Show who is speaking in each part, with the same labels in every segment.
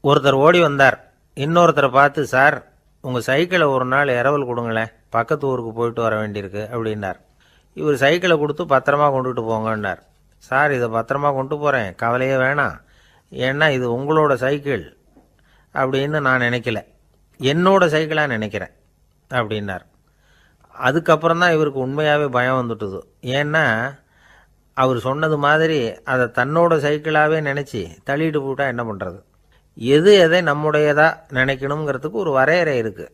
Speaker 1: ஒருத்தர் ஓடி வந்தார். இன்னொருத்தரை பார்த்து, சார் உங்கள் சைக்கிளை ஒரு நாள் இரவல் கொடுங்களேன், பக்கத்து ஊருக்கு போயிட்டு வர வேண்டியிருக்கு அப்படின்னார். இவர் சைக்கிளை கொடுத்து பத்திரமா கொண்டுட்டு போங்கன்னார். சார் இதை பத்திரமா கொண்டு போகிறேன், கவலையே வேணாம், ஏன்னா இது உங்களோட சைக்கிள் அப்படின்னு நான் நினைக்கல, என்னோட சைக்கிளாக நினைக்கிறேன் அப்படின்னார். அதுக்கப்புறம் தான் இவருக்கு உண்மையாகவே பயம் வந்துட்டுது. ஏன்னா அவர் சொன்னது மாதிரி அதை தன்னோட சைக்கிளாகவே நினச்சி தள்ளிட்டு போட்டால் என்ன பண்ணுறது? எது எதை நம்முடையதா நினைக்கணுங்கிறதுக்கு ஒரு வரையறை இருக்குது.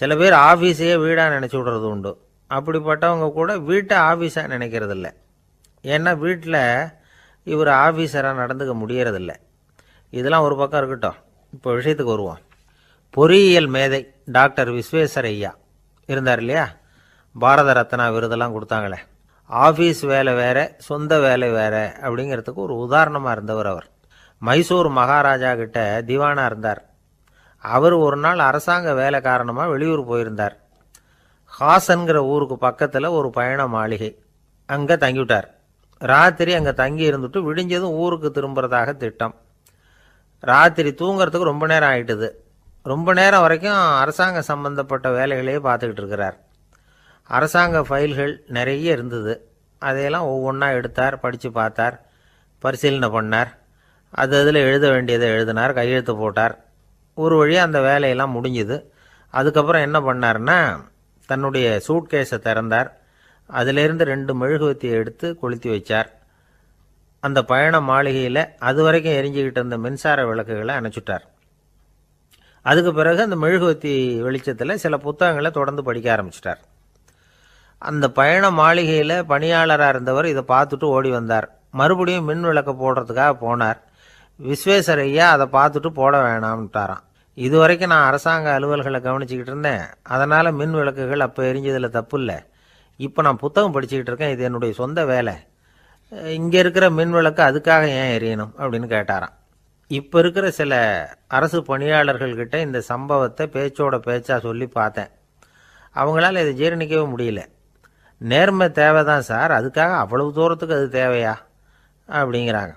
Speaker 1: சில பேர் ஆஃபீஸையே வீடாக நினச்சி விடுறது உண்டு. அப்படிப்பட்டவங்க கூட வீட்டை ஆஃபீஸாக நினைக்கிறதில்ல. ஏன்னா வீட்டில் இவர் ஆஃபீஸராக நடந்துக்க முடியறதில்ல. இதெல்லாம் ஒரு பக்கம் இருக்கட்டும், இப்போ விஷயத்துக்கு வருவோம். பொறியியல் மேதை டாக்டர் விஸ்வேஸ்வரய்யா இருந்தார் இல்லையா, பாரத ரத்னா விருதெல்லாம் கொடுத்தாங்களே. ஆஃபீஸ் வேலை வேற, சொந்த வேலை வேற அப்படிங்கிறதுக்கு ஒரு உதாரணமாக இருந்தவர் அவர். மைசூர் மகாராஜா கிட்ட திவானா இருந்தார். அவர் ஒரு நாள் அரசாங்க வேலை காரணமாக வெளியூர் போயிருந்தார். ஹாசன்கிற ஊருக்கு பக்கத்தில் ஒரு பயண மாளிகை, அங்கே தங்கிவிட்டார். ராத்திரி அங்கே தங்கி இருந்துட்டு விடிஞ்சதும் ஊருக்கு திரும்புறதாக திட்டம். ராத்திரி தூங்கிறதுக்கு ரொம்ப நேரம் ஆயிட்டுது. ரொம்ப நேரம் வரைக்கும் அரசாங்க சம்பந்தப்பட்ட வேலைகளையே பார்த்துக்கிட்டு இருக்கிறார். அரசாங்க ஃபைல்கள் நிறைய இருந்தது. அதையெல்லாம் ஒவ்வொன்றா எடுத்தார், படித்து பார்த்தார், பரிசீலனை பண்ணார். அதில் எழுத வேண்டியதை எழுதினார், கையெழுத்து போட்டார். ஒரு வழியாக அந்த வேலையெல்லாம் முடிஞ்சுது. அதுக்கப்புறம் என்ன பண்ணார்னா, தன்னுடைய சூட்கேஸை திறந்தார். அதிலிருந்து 2 மெழுகுவத்தியை எடுத்து கொளுத்தி வச்சார். அந்த பயண மாளிகையில் அது வரைக்கும் எரிஞ்சுக்கிட்டு இருந்த மின்சார விளக்குகளை அணைச்சுட்டார். அதுக்கு பிறகு அந்த மெழுகுவத்தி வெளிச்சத்தில் சில புத்தகங்களை தொடர்ந்து படிக்க ஆரம்பிச்சிட்டார். அந்த பயண மாளிகையில் பணியாளராக இருந்தவர் இதை பார்த்துட்டு ஓடி வந்தார். மறுபடியும் மின் விளக்கை போடுறதுக்காக போனார். விஸ்வேஸ்வரய்யா அதை பார்த்துட்டு போட வேணாம்ட்டாராம். இது வரைக்கும் நான் அரசாங்க அலுவல்களை கவனிச்சுக்கிட்டு இருந்தேன், அதனால் மின் விளக்குகள் அப்போ எரிஞ்சதில் தப்பு இல்லை. இப்போ நான் புத்தகம் படிச்சுக்கிட்டு இருக்கேன், இது என்னுடைய சொந்த வேலை, இங்கே இருக்கிற மின் விளக்கு அதுக்காக ஏன் எரியணும் அப்படின்னு கேட்டாராம். இப்போ இருக்கிற சில அரசு பணியாளர்கள்கிட்ட இந்த சம்பவத்தை பேச்சோட பேச்சா சொல்லி பார்த்தேன். அவங்களால இதை ஜீரணிக்கவே முடியல. நேர்மை தேவைதான் சார், அதுக்காக அவ்வளவு தூரத்துக்கு அது தேவையா அப்படிங்கிறாங்க.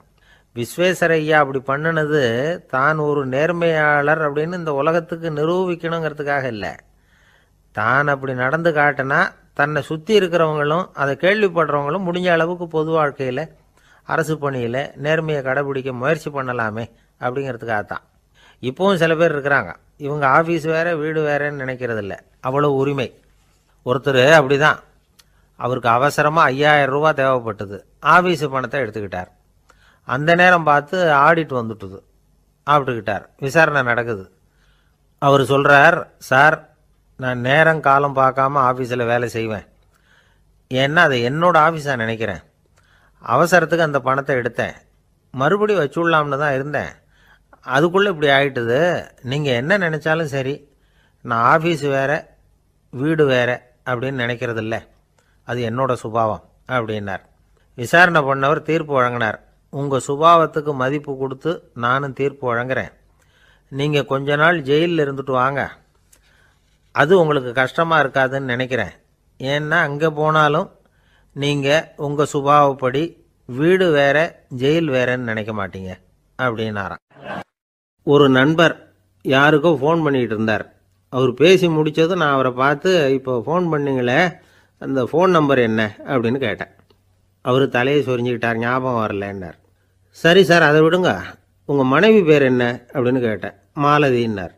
Speaker 1: விஸ்வேஸ்வரய்யா அப்படி பண்ணினது தான் ஒரு நேர்மையாளர் அப்படின்னு இந்த உலகத்துக்கு நிரூபிக்கணுங்கிறதுக்காக இல்லை. தான் அப்படி நடந்து காட்டினா தன்னை சுற்றி இருக்கிறவங்களும் அதை கேள்விப்படுறவங்களும் முடிஞ்ச அளவுக்கு பொது வாழ்க்கையில், அரசு பணியில் நேர்மையை கடைபிடிக்க முயற்சி பண்ணலாமே அப்படிங்கிறதுக்காகத்தான். இப்போவும் சில பேர் இருக்கிறாங்க, இவங்க ஆஃபீஸ் வேற வீடு வேறன்னு நினைக்கிறதில்ல, அவ்வளோ உரிமை. ஒருத்தர் அப்படிதான், அவருக்கு அவசரமாக 5000 ரூபா தேவைப்பட்டது. ஆஃபீஸு பணத்தை எடுத்துக்கிட்டார். அந்த நேரம் பார்த்து ஆடிட் வந்துட்டுது, ஆப்பிட்டுக்கிட்டார். விசாரணை நடக்குது. அவர் சொல்கிறார், சார் நான் நேரம் காலம் பார்க்காம ஆஃபீஸில் வேலை செய்வேன், ஏன்னா அதை என்னோட ஆஃபீஸாக நினைக்கிறேன். அவசரத்துக்கு அந்த பணத்தை எடுத்தேன், மறுபடியும் வச்சுடலாம்னு தான் இருந்தேன், அதுக்குள்ளே இப்படி ஆகிட்டுது. நீங்கள் என்ன நினச்சாலும் சரி, நான் ஆஃபீஸ் வேறு வீடு வேறு அப்படின்னு நினைக்கிறதில்ல, அது என்னோட சுபாவம் அப்படின்னார். விசாரணை பண்ணவர் தீர்ப்பு வழங்கினார். உங்கள் சுபாவத்துக்கு மதிப்பு கொடுத்து நானும் தீர்ப்பு வழங்குறேன். நீங்கள் கொஞ்ச நாள் ஜெயிலில் இருந்துட்டு வாங்க, அது உங்களுக்கு கஷ்டமாக இருக்காதுன்னு நினைக்கிறேன். ஏன்னா அங்கே போனாலும் நீங்கள் உங்கள் சுபாவப்படி வீடு வேற ஜெயில் வேறன்னு நினைக்க மாட்டீங்க அப்படின்னாராம். ஒரு நண்பர் யாருக்கோ ஃபோன் பண்ணிகிட்டு இருந்தார். அவர் பேசி முடித்ததும் நான் அவரை பார்த்து, இப்போ ஃபோன் பண்ணிங்களே, அந்த ஃபோன் நம்பர் என்ன அப்படின்னு கேட்டேன். அவர் தலையை சொரிஞ்சுக்கிட்டார், ஞாபகம் வரலன்னார். சரி சார் அதை விடுங்க, உங்கள் மனைவி பேர் என்ன அப்படின்னு கேட்டேன். மாலதின்னார்.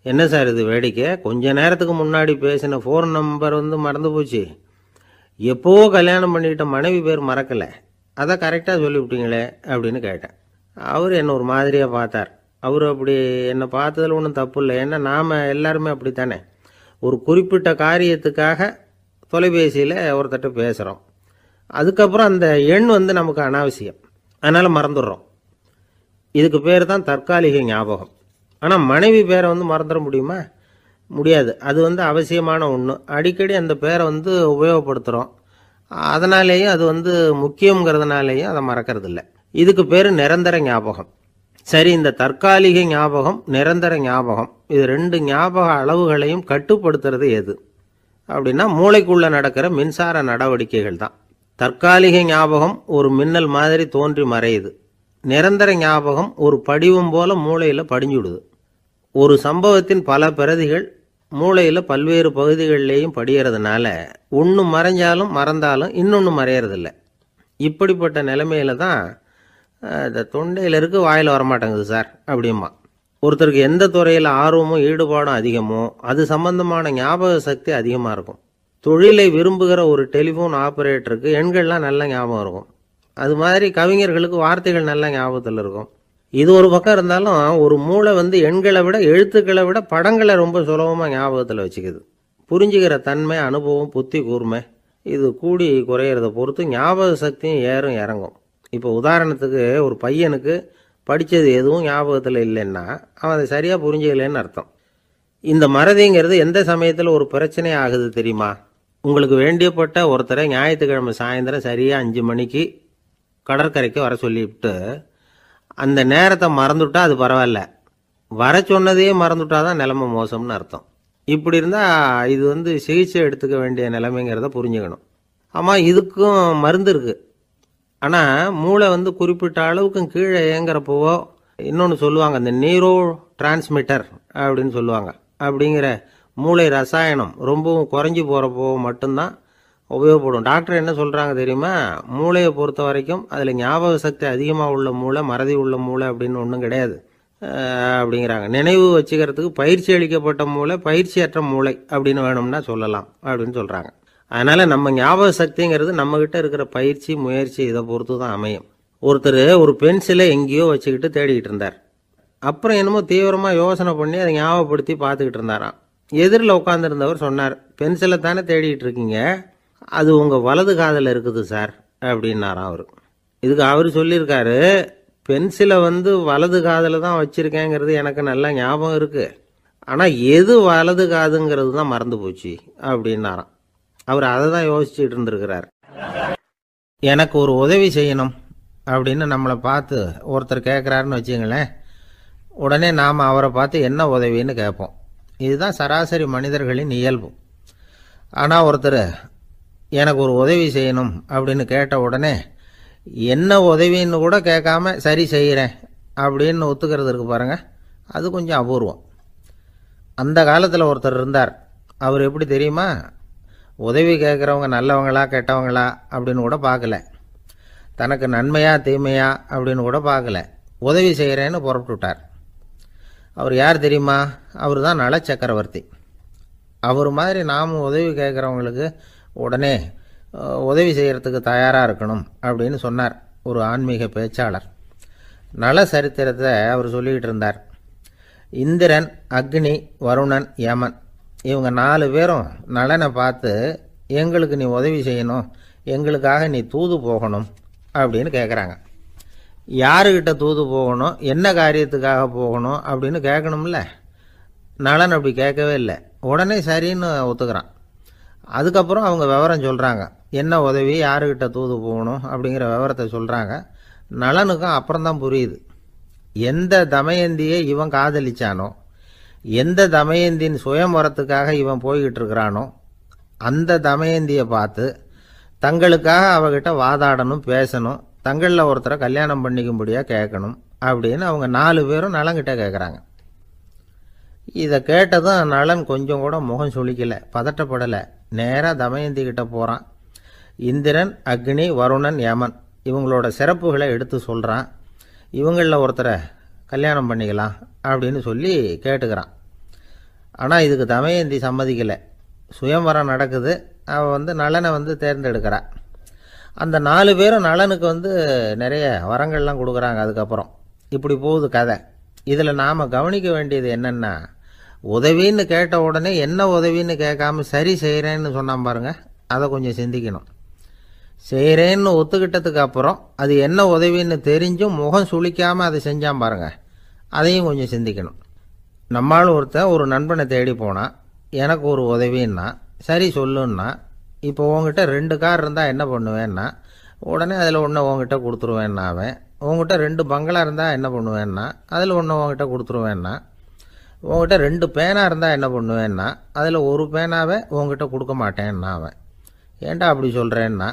Speaker 1: என்ன சார் இது வேடிக்கை, கொஞ்ச நேரத்துக்கு முன்னாடி பேசின ஃபோன் நம்பர் மறந்து போச்சு, எப்போவோ கல்யாணம் பண்ணிக்கிட்ட மனைவி பேர் மறக்கலை, அதை கரெக்டாக சொல்லிவிட்டீங்களே அப்படின்னு கேட்டேன். அவர் என்னை ஒரு மாதிரியாக பார்த்தார். அவர் அப்படி என்னை பார்த்ததில் ஒன்றும் தப்பு இல்லை, ஏன்னா நாம் எல்லாருமே அப்படி தானே, ஒரு குறிப்பிட்ட காரியத்துக்காக தொலைபேசியில் ஒருத்தட்ட பேசுகிறோம், அதுக்கப்புறம் அந்த எண் நமக்கு அனாவசியம், அதனால் மறந்துடுறோம். இதுக்கு பேர் தான் தற்காலிக ஞாபகம். ஆனால் மனைவி பேரை மறந்துட முடியுமா? முடியாது. அது அவசியமான ஒன்று. அடிக்கடி அந்த பேரை உபயோகப்படுத்துகிறோம், அதனாலேயும் அது முக்கியங்கிறதுனாலேயும் அதை மறக்கிறதில்ல. இதுக்கு பேர் நிரந்தர ஞாபகம். சரி, இந்த தற்காலிக ஞாபகம், நிரந்தர ஞாபகம், இது 2 ஞாபக அளவுகளையும் கட்டுப்படுத்துறது எது அப்படின்னா மூளைக்குள்ளே நடக்கிற மின்சார நடவடிக்கைகள் தான். தற்காலிக ஞாபகம் ஒரு மின்னல் மாதிரி தோன்றி மறையுது, நிரந்தர ஞாபகம் ஒரு படிவம் போல மூளையில் படிஞ்சுடுது. ஒரு சம்பவத்தின் பல பிரதிகள் மூளையில் பல்வேறு பகுதிகளிலேயும் படிகிறதுனால ஒன்று மறைஞ்சாலும் மறந்தாலும் இன்னொன்று மறையறதில்ல. இப்படிப்பட்ட நிலைமையில தான் இந்த தொண்டையில் இருக்கு வாயில் வரமாட்டேங்குது சார் அப்படிமா. ஒருத்தருக்கு எந்த துறையில் ஆர்வமும் ஈடுபாடும் அதிகமோ அது சம்பந்தமான ஞாபக சக்தி அதிகமாக இருக்கும். தொழிலை விரும்புகிற ஒரு டெலிஃபோன் ஆப்ரேட்டருக்கு எண்கள்லாம் நல்ல ஞாபகம் இருக்கும். அது மாதிரி கவிஞர்களுக்கு வார்த்தைகள் நல்ல ஞாபகத்தில் இருக்கும். இது ஒரு பக்கம் இருந்தாலும் ஒரு மூளை எண்களை விட எழுத்துக்களை விட படங்களை ரொம்ப சுலபமாக ஞாபகத்தில் வச்சுக்குது. புரிஞ்சுக்கிற தன்மை, அனுபவம், புத்தி கூர்மை இது கூடி குறையிறத பொறுத்து ஞாபக சக்தியும் ஏறும் இறங்கும். இப்போ உதாரணத்துக்கு ஒரு பையனுக்கு படித்தது எதுவும் ஞாபகத்தில் இல்லைன்னா அவன் அதை சரியாக புரிஞ்சுக்கலன்னு அர்த்தம். இந்த மறதிங்கிறது எந்த சமயத்தில் ஒரு பிரச்சனை ஆகுது தெரியுமா? உங்களுக்கு வேண்டியப்பட்ட ஒருத்தரை ஞாயிற்றுக்கிழமை சாயந்தரம் சரியாக 5 மணிக்கு கடற்கரைக்கு வர சொல்லிவிட்டு அந்த நேரத்தை மறந்துட்டா அது பரவாயில்ல, வர சொன்னதையே மறந்துட்டா தான் நிலைமை மோசம்னு அர்த்தம். இப்படி இருந்தால் இது சிகிச்சை எடுத்துக்க வேண்டிய நிலைமைங்கிறத புரிஞ்சுக்கணும். ஆமாம், இதுக்கும் மருந்து இருக்குது. ஆனால் மூளை குறிப்பிட்ட அளவுக்கும் கீழே இயங்குறப்போவோ இன்னொன்று சொல்லுவாங்க, இந்த நியூரோ டிரான்ஸ்மிட்டர் அப்படின்னு சொல்லுவாங்க. அப்படிங்கிற மூளை ரசாயனம் ரொம்பவும் குறைஞ்சி போகிறப்போ மட்டும்தான் உபயோகப்படும். டாக்டர் என்ன சொல்கிறாங்க தெரியுமா? மூளையை பொறுத்த வரைக்கும் அதில் ஞாபக சக்தி அதிகமாக உள்ள மூளை, மறதி உள்ள மூளை அப்படின்னு ஒன்றும் கிடையாது அப்படிங்கிறாங்க. நினைவு வச்சுக்கிறதுக்கு பயிற்சி அளிக்கப்பட்ட மூளை, பயிற்சியற்ற மூளை அப்படின்னு வேணும்னா சொல்லலாம் அப்படின்னு சொல்கிறாங்க. அதனால் நம்ம ஞாபக சக்திங்கிறது நம்மக்கிட்ட இருக்கிற பயிற்சி, முயற்சி இதை பொறுத்து தான் அமையும். ஒருத்தர் ஒரு பென்சிலை எங்கேயோ வச்சுக்கிட்டு தேடிக்கிட்டு இருந்தார். அப்புறம் என்னமோ தீவிரமாக யோசனை பண்ணி அதை ஞாபகப்படுத்தி பார்த்துக்கிட்டு இருந்தாராம். எதிரில் உட்காந்துருந்தவர் சொன்னார், பென்சிலை தானே தேடிக்கிட்டு இருக்கீங்க, அது உங்கள் வலது காதில் இருக்குது சார் அப்படின்னாராம் அவர். இதுக்கு அவர் சொல்லியிருக்காரு, பென்சிலை வலது காதில் தான் வச்சுருக்கேங்கிறது எனக்கு நல்லா ஞாபகம் இருக்குது, ஆனால் எது வலது காதுங்கிறது தான் மறந்து போச்சு அப்படின்னாராம். அவர் அதை தான் யோசிச்சுட்டு இருந்திருக்கிறார். எனக்கு ஒரு உதவி செய்யணும் அப்படின்னு நம்மளை பார்த்து ஒருத்தர் கேட்குறாருன்னு வச்சுங்களேன், உடனே நாம் அவரை பார்த்து என்ன உதவின்னு கேட்போம். இதுதான் சராசரி மனிதர்களின் இயல்பு. ஆனால் ஒருத்தர் எனக்கு ஒரு உதவி செய்யணும் அப்படின்னு கேட்ட உடனே என்ன உதவின்னு கூட கேட்காம சரி செய்கிறேன் அப்படின்னு ஒத்துக்கிறது இருக்கு பாருங்க, அது கொஞ்சம் அபூர்வம். அந்த காலத்தில் ஒருத்தர் இருந்தார். அவர் எப்படி தெரியுமா? உதவி கேட்குறவங்க நல்லவங்களா கெட்டவங்களா அப்படின்னு கூட பார்க்கல, தனக்கு நன்மையா தீமையா அப்படின்னு கூட பார்க்கல, உதவி செய்கிறேன்னு புறப்பட்டு விட்டார். அவர் யார் தெரியுமா? அவர் தான் நல சக்கரவர்த்தி. அவர் மாதிரி நாமும் உதவி கேட்குறவங்களுக்கு உடனே உதவி செய்கிறதுக்கு தயாராக இருக்கணும் அப்படின்னு சொன்னார் ஒரு ஆன்மீக பேச்சாளர். நல சரித்திரத்தை அவர் சொல்லிக்கிட்டு இருந்தார். இந்திரன், அக்னி, வருணன், யமன் இவங்க 4 பேரும் நலனை பார்த்து எங்களுக்கு நீ உதவி செய்யணும், எங்களுக்காக நீ தூது போகணும் அப்படின்னு கேட்குறாங்க. யாருக்கிட்ட தூது போகணும், என்ன காரியத்துக்காக போகணும் அப்படின்னு கேட்கணும்ல. நலன் அப்படி கேட்கவே இல்லை, உடனே சரின்னு ஒத்துக்கிறான். அதுக்கப்புறம் அவங்க விவரம் சொல்கிறாங்க, என்ன உதவி, யாருக்கிட்ட தூது போகணும் அப்படிங்கிற விவரத்தை சொல்கிறாங்க. நலனுக்கும் அப்புறம்தான் புரியுது, எந்த தமயந்தியை இவன் காதலிச்சானோ, எந்த தமயந்தின் சுயம்பரத்துக்காக இவன் போய்கிட்டு இருக்கிறானோ அந்த தமயந்தியை பார்த்து தங்களுக்காக அவகிட்ட வாதாடணும், பேசணும், தங்களில் ஒருத்தரை கல்யாணம் பண்ணிக்கும்படியாக கேட்கணும் அப்படின்னு அவங்க 4 பேரும் நலன்கிட்ட கேட்குறாங்க. இதை கேட்டதும் நலன் கொஞ்சம் கூட முகம் சுளிக்கலை, பதட்டப்படலை. நேராக தமயந்தி கிட்ட போகிறான். இந்திரன், அக்னி, வருணன், யமன் இவங்களோட சிறப்புகளை எடுத்து சொல்கிறான். இவங்களில் ஒருத்தரை கல்யாணம் பண்ணிக்கலாம் அப்படின்னு சொல்லி கேட்டுக்கிறான். ஆனால் இதுக்கு தமயந்தி சம்மதிக்கலை. சுயம்வரம் நடக்குது, அவள் நலனை தேர்ந்தெடுக்கிறா. அந்த 4 பேரும் நலனுக்கு நிறைய வரங்கள்லாம் கொடுக்குறாங்க. அதுக்கப்புறம் இப்படி போகுது கதை. இதில் நாம் கவனிக்க வேண்டியது என்னென்னா, உதவின்னு கேட்ட உடனே என்ன உதவின்னு கேட்காம சரி செய்கிறேன்னு சொன்னான் பாருங்க, அதை கொஞ்சம் சிந்திக்கணும். செய்கிறேன்னு ஒத்துக்கிட்டதுக்கு அப்புறம் அது என்ன உதவின்னு தெரிஞ்சும் முகம் சுளிக்காமல் அதை செஞ்சான் பாருங்க, அதையும் கொஞ்சம் சிந்திக்கணும். நம்மளும் ஒருத்தன் ஒரு நண்பனை தேடி போனான், எனக்கு ஒரு உதவின்னா சரி சொல்லுன்னா, இப்போ உங்ககிட்ட 2 கார் இருந்தால் என்ன பண்ணுவேன்னா, உடனே அதில் ஒன்று உங்ககிட்ட கொடுத்துருவேன்னா, அவன் உங்ககிட்ட 2 பங்களா இருந்தால் என்ன பண்ணுவேன்னா, அதில் ஒன்று உங்ககிட்ட கொடுத்துருவேன்னா, உங்ககிட்ட 2 பேனா இருந்தால் என்ன பண்ணுவேன்னா, அதில் ஒரு பேனாவை உங்ககிட்ட கொடுக்க மாட்டேன்னா அவன். ஏன்டா அப்படி சொல்கிறேன்னா,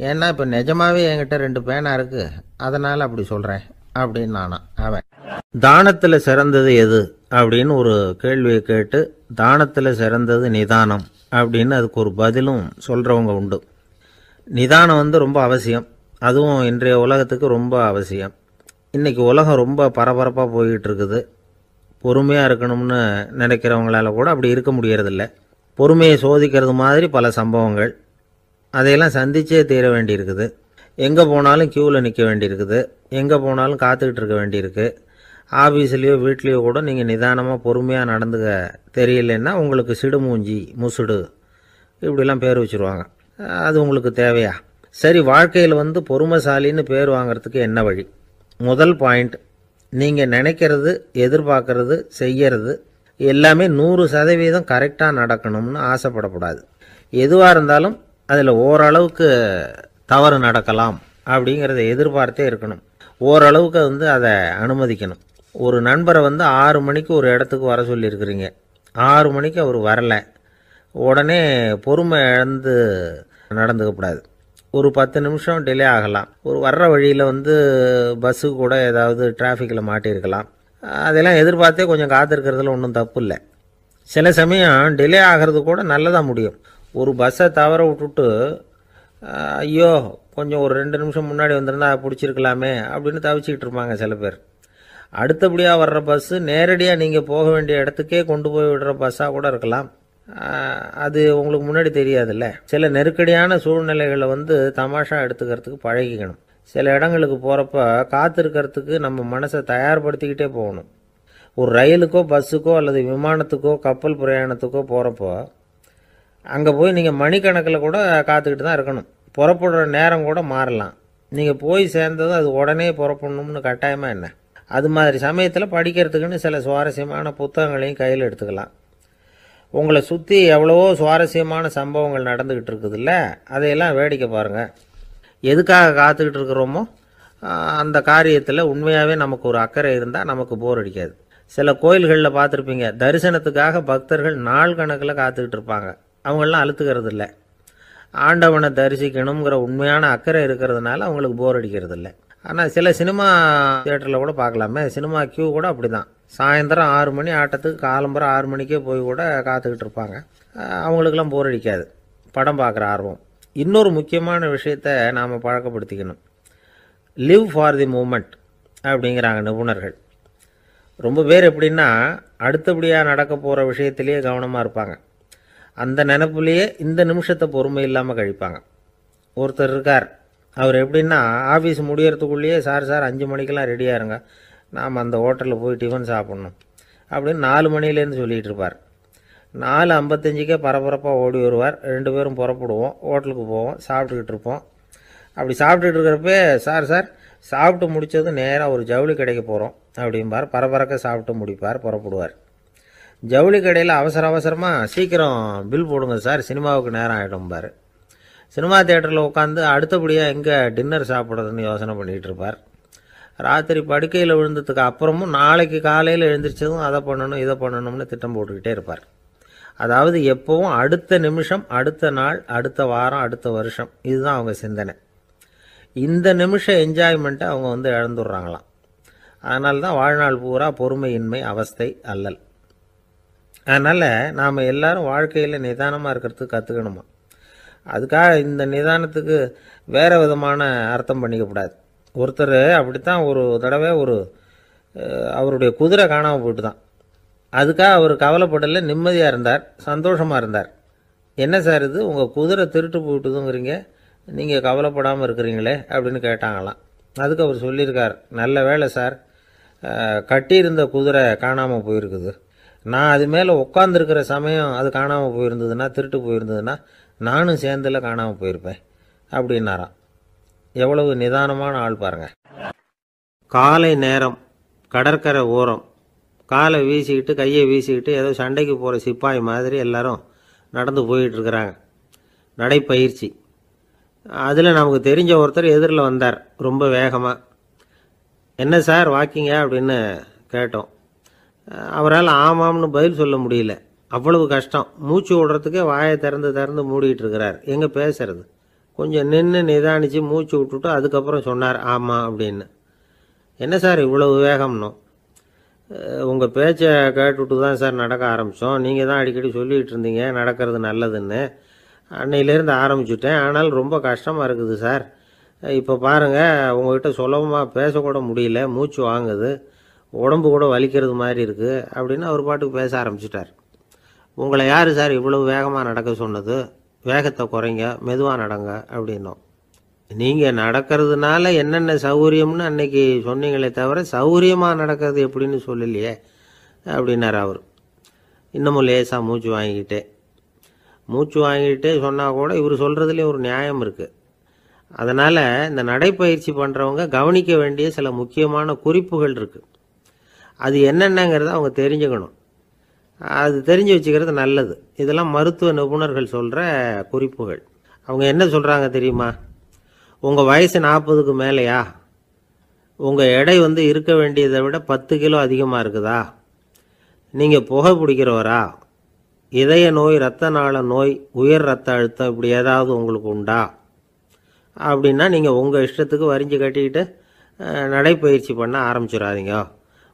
Speaker 1: ஏன்னா இப்போ நிஜமாகவே என்கிட்ட 2 பேனா இருக்குது, அதனால் அப்படி சொல்கிறேன் அப்படின்னு நானா அவன். தானத்தில் சிறந்தது எது அப்படின்னு ஒரு கேள்வியை கேட்டு தானத்தில் சிறந்தது நிதானம் அப்படின்னு அதுக்கு ஒரு பதிலும் சொல்கிறவங்க உண்டு. நிதானம் ரொம்ப அவசியம். அதுவும் இன்றைய உலகத்துக்கு ரொம்ப அவசியம். இன்றைக்கி உலகம் ரொம்ப பரபரப்பாக போய்கிட்டு இருக்குது. பொறுமையாக இருக்கணும்னு நினைக்கிறவங்களால கூட அப்படி இருக்க முடியறதில்ல. பொறுமையை சோதிக்கிறது மாதிரி பல சம்பவங்கள். அதையெல்லாம் சந்திச்சே தீர வேண்டியிருக்குது. எங்கே போனாலும் க்யூவில் நிற்க வேண்டியிருக்குது. எங்கே போனாலும் காத்துக்கிட்டு இருக்க வேண்டியிருக்கு. ஆஃபீஸ்லேயோ வீட்லேயோ கூட நீங்கள் நிதானமாக பொறுமையாக நடந்துக்க தெரியலன்னா உங்களுக்கு சிடுமூஞ்சி, முசுடு இப்படிலாம் பேர் வச்சுருவாங்க. அது உங்களுக்கு தேவையா? சரி, வாழ்க்கையில் பொறுமைசாலின்னு பேர் வாங்கிறதுக்கு என்ன வழி? முதல் பாயிண்ட், நீங்கள் நினைக்கிறது, எதிர்பார்க்கறது, செய்யறது எல்லாமே 100% கரெக்டாக நடக்கணும்னு ஆசைப்படக்கூடாது. எதுவாக இருந்தாலும் அதில் ஓரளவுக்கு தவறு நடக்கலாம் அப்படிங்கிறத எதிர்பார்த்தே இருக்கணும். ஓரளவுக்கு அதை அனுமதிக்கணும். ஒரு நண்பரை 6 மணிக்கு ஒரு இடத்துக்கு வர சொல்லியிருக்கிறீங்க. 6 மணிக்கு அவர் வரலை. உடனே பொறுமை இழந்து நடந்துக்கக்கூடாது. ஒரு 10 நிமிஷம் டிலே ஆகலாம். ஒரு வர்ற வழியில் பஸ்ஸு கூட ஏதாவது டிராஃபிக்கில் மாட்டியிருக்கலாம். அதெல்லாம் எதிர்பார்த்தே கொஞ்சம் காத்திருக்கிறதுல ஒன்றும் தப்பு இல்லை. சில சமயம் டிலே ஆகிறது கூட நல்லதாக முடியும். ஒரு பஸ்ஸை தவற விட்டுட்டு ஐயோ கொஞ்சம் ஒரு 2 நிமிஷம் முன்னாடி வந்திருந்தா பிடிச்சிருக்கலாமே அப்படின்னு தவிச்சிக்கிட்டு இருப்பாங்க சில பேர். அடுத்தபடியாக வர்ற பஸ்ஸு நேரடியாக நீங்கள் போக வேண்டிய இடத்துக்கே கொண்டு போய் விடுற பஸ்ஸாக கூட இருக்கலாம். அது உங்களுக்கு முன்னாடி தெரியாதுல்ல. சில நெருக்கடியான சூழ்நிலைகளை தமாஷா எடுத்துக்கிறதுக்கு பழகிக்கணும். சில இடங்களுக்கு போகிறப்ப காத்திருக்கிறதுக்கு நம்ம மனசை தயார்படுத்திக்கிட்டே போகணும். ஒரு ரயிலுக்கோ பஸ்ஸுக்கோ அல்லது விமானத்துக்கோ கப்பல் பிரயாணத்துக்கோ போகிறப்போ அங்கே போய் நீங்கள் மணிக்கணக்கில் கூட காத்துக்கிட்டு தான் இருக்கணும். புறப்படுற நேரம் கூட மாறலாம். நீங்கள் போய் சேர்ந்ததும் அது உடனே புறப்படணும்னு கட்டாயமாக என்ன? அது மாதிரி சமயத்தில் படிக்கிறதுக்குன்னு சில சுவாரஸ்யமான புத்தகங்களையும் கையில் எடுத்துக்கலாம். உங்களை சுற்றி எவ்வளவோ சுவாரஸ்யமான சம்பவங்கள் நடந்துக்கிட்டு இருக்குதுல்ல, அதையெல்லாம் வேடிக்கை பாருங்கள். எதுக்காக காத்துக்கிட்டு இருக்கிறோமோ அந்த காரியத்தில் உண்மையாகவே நமக்கு ஒரு அக்கறை இருந்தால் நமக்கு போர் அடிக்காது. சில கோயில்களில் பார்த்துருப்பீங்க, தரிசனத்துக்காக பக்தர்கள் நாள் கணக்கில் காத்துக்கிட்டு இருப்பாங்க. அவங்களெலாம் அழுத்துக்கிறது இல்லை. ஆண்டவனை தரிசிக்கணுங்கிற உண்மையான அக்கறை இருக்கிறதுனால அவங்களுக்கு போர் அடிக்கிறது இல்லை. ஆனால் சில சினிமா தியேட்டரில் கூட பார்க்கலாமே, சினிமா கியூ கூட அப்படி தான். சாயந்தரம் 6 மணி ஆட்டத்துக்கு காலம்பரம் 6 மணிக்கே போய் கூட காத்துக்கிட்டு இருப்பாங்க. அவங்களுக்கெல்லாம் போர் அடிக்காது. படம் பார்க்குற ஆர்வம். இன்னொரு முக்கியமான விஷயத்தை நாம் பழக்கப்படுத்திக்கணும். லிவ் ஃபார் தி மூமெண்ட் அப்படிங்கிறாங்க நிபுணர்கள். ரொம்ப பேர் எப்படின்னா அடுத்தபடியாக நடக்க போகிற விஷயத்திலேயே கவனமாக இருப்பாங்க. அந்த நினைப்புலேயே இந்த நிமிஷத்தை பொறுமை இல்லாமல் கழிப்பாங்க. ஒருத்தர் இருக்கார், அவர் எப்படின்னா ஆஃபீஸ் முடியறதுக்குள்ளேயே சார் 5 மணிக்கெல்லாம் ரெடியாக இருங்க, நாம் அந்த ஹோட்டலில் போய் டிஃபன் சாப்பிட்ணும் அப்படின்னு 4 மணிலேருந்து சொல்லிகிட்டு இருப்பார். 4:55 பரபரப்பாக ஓடி வருவார். 2 பேரும் புறப்படுவோம், ஹோட்டலுக்கு போவோம், சாப்பிட்டுக்கிட்டு இருப்போம். அப்படி சாப்பிட்டுட்டு இருக்கிறப்ப சார் சாப்பிட்டு முடித்ததும் நேராக ஒரு ஜவுளி கடைக்கு போகிறோம் அப்படிம்பார். பரபரக்க சாப்பிட்டு முடிப்பார், புறப்படுவார். ஜவுளி கடையில் அவசரமாக சீக்கிரம் பில் போடுங்க சார், சினிமாவுக்கு நேரம் ஆகிடும்பார். சினிமா தியேட்டரில் உட்காந்து அடுத்தபடியாக எங்கே டின்னர் சாப்பிட்றதுன்னு யோசனை பண்ணிகிட்டு இருப்பார். ராத்திரி படுக்கையில் விழுந்ததுக்கு அப்புறமும் நாளைக்கு காலையில் எழுந்திரிச்சதும் அதை பண்ணணும் இதை பண்ணணும்னு திட்டம் போட்டுக்கிட்டே இருப்பார். அதாவது எப்போவும் அடுத்த நிமிஷம், அடுத்த நாள், அடுத்த வாரம், அடுத்த வருஷம், இதுதான் அவங்க சிந்தனை. இந்த நிமிஷம் என்ஜாய்மெண்ட்டை அவங்க இழந்துடுறாங்களாம். அதனால தான் வாழ்நாள் பூரா பொறுமையின்மை, அவஸ்தை, அல்லல். அதனால் நாம் எல்லாரும் வாழ்க்கையில் நிதானமாக இருக்கிறதுக்கு கற்றுக்கணுமா. அதுக்காக இந்த நிதானத்துக்கு வேறு விதமான அர்த்தம் பண்ணிக்கக்கூடாது. ஒருத்தர் அப்படித்தான் ஒரு தடவை அவருடைய குதிரை காணாமல் போயிட்டு தான். அதுக்காக அவர் கவலைப்படலை, நிம்மதியாக இருந்தார், சந்தோஷமாக இருந்தார். என்ன சார் இது, உங்கள் குதிரை திருட்டு போயிட்டுதுங்கிறீங்க, நீங்கள் கவலைப்படாமல் இருக்கிறீங்களே அப்படின்னு கேட்டாங்களாம். அதுக்கு அவர் சொல்லியிருக்கார், நல்ல வேலை சார், கட்டியிருந்த குதிரை காணாமல் போயிருக்குது. நான் அது மேலே உட்காந்துருக்கிற சமயம் அது காணாமல் போயிருந்ததுன்னா, திருட்டு போயிருந்ததுன்னா நானும் சேர்ந்தில் காணாமல் போயிருப்பேன் அப்படின்னாராம். எவ்வளவு நிதானமான ஆள் பாருங்கள். காலை நேரம், கடற்கரை ஓரம், காலை வீசிக்கிட்டு கையை வீசிக்கிட்டு ஏதோ சண்டைக்கு போகிற சிப்பாய் மாதிரி எல்லாரும் நடந்து போயிட்டுருக்கிறாங்க. நடைப்பயிற்சி. அதில் நமக்கு தெரிஞ்ச ஒருத்தர் எதிரில் வந்தார் ரொம்ப வேகமாக. என்ன சார் வாக்கிங்க அப்படின்னு கேட்டோம். அவரால் ஆமாம்னு பதில் சொல்ல முடியல, அவ்வளவு கஷ்டம். மூச்சு விடுறதுக்கே வாயை திறந்து மூடிட்டு இருக்கிறார். எங்கே பேசுறது? கொஞ்சம் நின்று நிதானித்து மூச்சு விட்டுட்டு அதுக்கப்புறம் சொன்னார் ஆமாம் அப்படின்னு. என்ன சார் இவ்வளவு வேகம்னோ? உங்கள் பேச்சை கேட்டுவிட்டு தான் சார் நடக்க ஆரம்பித்தோம். நீங்கள் தான் அடிக்கடி சொல்லிகிட்டு இருந்தீங்க நடக்கிறது நல்லதுன்னு. அன்னையிலேருந்து ஆரம்பிச்சுட்டேன். ஆனால் ரொம்ப கஷ்டமாக இருக்குது சார். இப்போ பாருங்கள், உங்கள்கிட்ட சுலபமாக பேசக்கூட முடியல, மூச்சு வாங்குது, உடம்பு கூட வலிக்கிறது மாதிரி இருக்குது அப்படின்னு அவர் பாட்டுக்கு பேச ஆரம்பிச்சிட்டார். உங்களை யார் சார் இவ்வளவு வேகமாக நடக்க சொன்னது? வேகத்தை குறைங்க, மெதுவாக நடங்க அப்படின்னோம். நீங்கள் நடக்கிறதுனால என்னென்ன சௌகரியம்னு அன்னைக்கு சொன்னீங்களே தவிர சௌகரியமாக நடக்கிறது எப்படின்னு சொல்லலையே அப்படின்னார் அவர். இன்னமும் லேசாக மூச்சு வாங்கிக்கிட்டே சொன்னால் கூட இவர் சொல்கிறதுலேயும் ஒரு நியாயம் இருக்குது. அதனால் இந்த நடைப்பயிற்சி பண்ணுறவங்க கவனிக்க வேண்டிய சில முக்கியமான குறிப்புகள் இருக்குது. அது என்னென்னங்கிறத அவங்க தெரிஞ்சுக்கணும். அது தெரிஞ்சு வச்சுக்கிறது நல்லது. இதெல்லாம் மருத்துவ நிபுணர்கள் சொல்கிற குறிப்புகள். அவங்க என்ன சொல்கிறாங்க தெரியுமா? உங்கள் வயசு 40க்கு மேலேயா? உங்கள் எடை இருக்க வேண்டியதை விட 10 கிலோ அதிகமாக இருக்குதா? நீங்கள் புகை பிடிக்கிறவரா? இதய நோய், இரத்த நாள நோய், உயர் இரத்த அழுத்தம் இப்படி ஏதாவது உங்களுக்கு உண்டா? அப்படின்னா நீங்கள் உங்கள் இஷ்டத்துக்கு வரிஞ்சு கட்டிக்கிட்டு நடைப்பயிற்சி பண்ண ஆரம்பிச்சிடாதீங்க.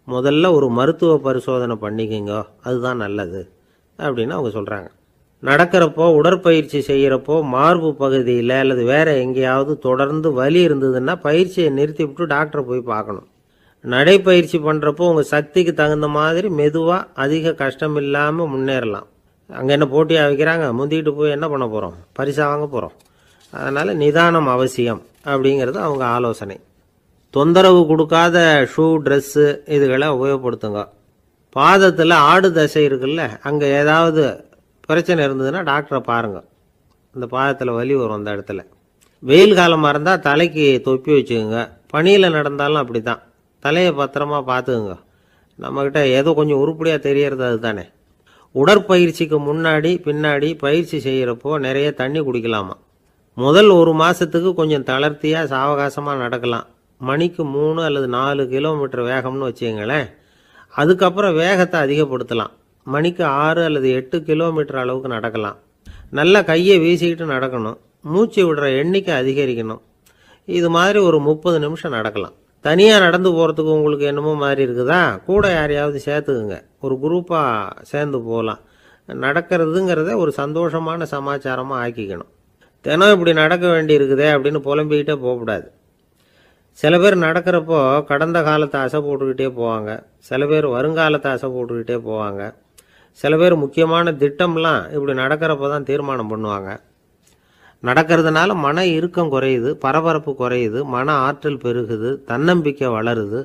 Speaker 1: முதல்ல ஒரு மருத்துவ பரிசோதனை பண்ணிக்கோங்க, அதுதான் நல்லது அப்படின்னு அவங்க சொல்கிறாங்க. நடக்கிறப்போ, உடற்பயிற்சி செய்கிறப்போ மார்பு பகுதியில் அல்லது வேறு எங்கேயாவது தொடர்ந்து வலி இருந்ததுன்னா பயிற்சியை நிறுத்தி விட்டு டாக்டரை போய் பார்க்கணும். நடைப்பயிற்சி பண்ணுறப்போ உங்கள் சக்திக்கு தகுந்த மாதிரி மெதுவாக அதிக கஷ்டம் இல்லாமல் முன்னேறலாம். அங்கே என்ன போட்டியாக வைக்கிறாங்க? முந்திக்கிட்டு போய் என்ன பண்ண போகிறோம்? பரிசாக வாங்க போகிறோம். அதனால் நிதானம் அவசியம் அப்படிங்கிறது அவங்க ஆலோசனை. தொந்தரவு கொடுக்காத ஷூ, ட்ரெஸ்ஸு இதுகளை உபயோகப்படுத்துங்க. பாதத்தில் ஆடு தசை இருக்குல்ல, அங்கே ஏதாவது பிரச்சனை இருந்ததுன்னா டாக்டரை பாருங்கள். இந்த பாதத்தில் வலி வரும் அந்த இடத்துல. வெயில் காலமாக இருந்தால் தலைக்கு தொப்பி வச்சுக்கோங்க. பனியில் நடந்தாலும் அப்படி தான், தலையை பத்திரமா பார்த்துக்குங்க. நம்மக்கிட்ட ஏதோ கொஞ்சம் உருப்படியாக தெரியறது அது தானே. உடற்பயிற்சிக்கு முன்னாடி பின்னாடி பயிற்சி செய்கிறப்போ நிறைய தண்ணி குடிக்கலாமா. முதல் 1 மாதத்துக்கு கொஞ்சம் தளர்த்தியாக சாவகாசமாக நடக்கலாம். மணிக்கு 3 அல்லது 4 கிலோமீட்டர் வேகம்னு வச்சுங்களேன். அதுக்கப்புறம் வேகத்தை அதிகப்படுத்தலாம். மணிக்கு 6 அல்லது 8 கிலோமீட்டர் அளவுக்கு நடக்கலாம். நல்லா கையை வீசிக்கிட்டு நடக்கணும். மூச்சு விடுற எண்ணிக்கை அதிகரிக்கணும். இது மாதிரி ஒரு 30 நிமிஷம் நடக்கலாம். தனியாக நடந்து போகிறதுக்கு உங்களுக்கு என்னமோ மாதிரி இருக்குதா? கூட யாரையாவது சேர்த்துக்குங்க. ஒரு குரூப்பாக சேர்ந்து போகலாம். நடக்கிறதுங்கிறத ஒரு சந்தோஷமான சமாச்சாரமாக ஆக்கிக்கணும். தினம் இப்படி நடக்க வேண்டி இருக்குதே அப்படின்னு புலம்பிக்கிட்டே போகக்கூடாது. சில பேர் நடக்கிறப்போ கடந்த காலத்தை அசை போட்டுக்கிட்டே போவாங்க. சில பேர் வருங்காலத்தை அசை போட்டுக்கிட்டே போவாங்க. சில பேர் முக்கியமான திட்டம்லாம் இப்படி நடக்கிறப்ப தான் தீர்மானம் பண்ணுவாங்க. நடக்கிறதுனால மன இறுக்கம் குறையுது, பரபரப்பு குறையுது, மன ஆற்றல் பெருகுது, தன்னம்பிக்கை வளருது,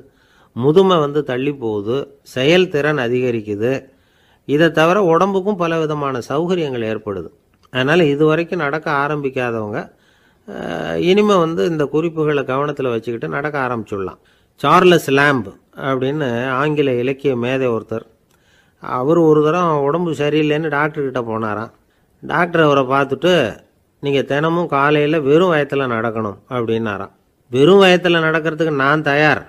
Speaker 1: முதுமை தள்ளி போகுது, செயல்திறன் அதிகரிக்குது. இதை தவிர உடம்புக்கும் பல விதமான சௌகரியங்கள் ஏற்படுது. அதனால் இது வரைக்கும் நடக்க ஆரம்பிக்காதவங்க இனிமே இந்த குறிப்புகளை கவனத்தில் வச்சுக்கிட்டு நடக்க ஆரம்பிச்சுடலாம். சார்லஸ் லேம்ப் அப்படின்னு ஆங்கில இலக்கிய மேதை ஒருத்தர், அவர் ஒரு தரம் உடம்பு சரியில்லைன்னு டாக்டர்கிட்ட போனாராம். டாக்டர் அவரை பார்த்துட்டு, நீங்கள் தினமும் காலையில் வெறும் வயத்தில் நடக்கணும் அப்படின்னாராம். வெறும் வயத்தில் நடக்கிறதுக்கு நான் தயார்,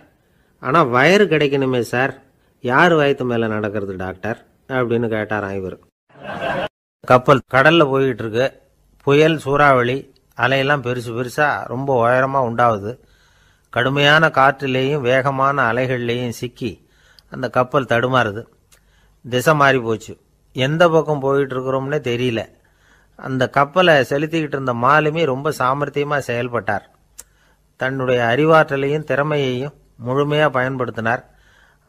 Speaker 1: ஆனால் வயிறு கிடைக்கணுமே சார். யார் வயத்து மேலே நடக்கிறது டாக்டர் அப்படின்னு கேட்டாராம் இவர். கப்பல் கடலில் போய்கிட்டு இருக்கு. புயல், சூறாவளி, அலையெல்லாம் பெருசாக ரொம்ப உயரமாக உண்டாகுது. கடுமையான காற்றிலேயும் வேகமான அலைகள்லேயும் சிக்கி அந்த கப்பல் தடுமாறுது. திசை மாறி போச்சு. எந்த பக்கம் போயிட்டு இருக்கிறோம்னே தெரியல. அந்த கப்பலை செலுத்திக்கிட்டு இருந்த மாலுமி ரொம்ப சாமர்த்தியமாக செயல்பட்டார். தன்னுடைய அறிவாற்றலையும் திறமையையும் முழுமையாக பயன்படுத்தினார்.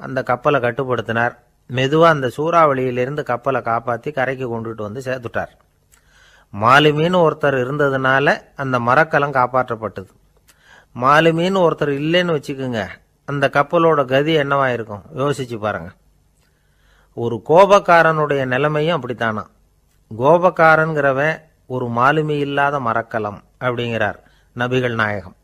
Speaker 1: அந்த கப்பலை கட்டுப்படுத்தினார். மெதுவாக அந்த சூறாவளியிலிருந்து கப்பலை காப்பாற்றி கரைக்கு கொண்டுட்டு சேர்த்துட்டார். மாலுமின்னு ஒருத்தர் இருந்ததுனால அந்த மரக்கலம் காப்பாற்றப்பட்டது. மாலுமின்னு ஒருத்தர் இல்லைன்னு வச்சுக்கோங்க, அந்த கப்பலோட கதி என்னவா இருக்கும் யோசிச்சு பாருங்க. ஒரு கோபக்காரனுடைய நிலைமையும் அப்படித்தானா. கோபக்காரன்கிறவன் ஒரு மாலுமி இல்லாத மரக்கலம் அப்படிங்கிறார் நபிகள் நாயகம்.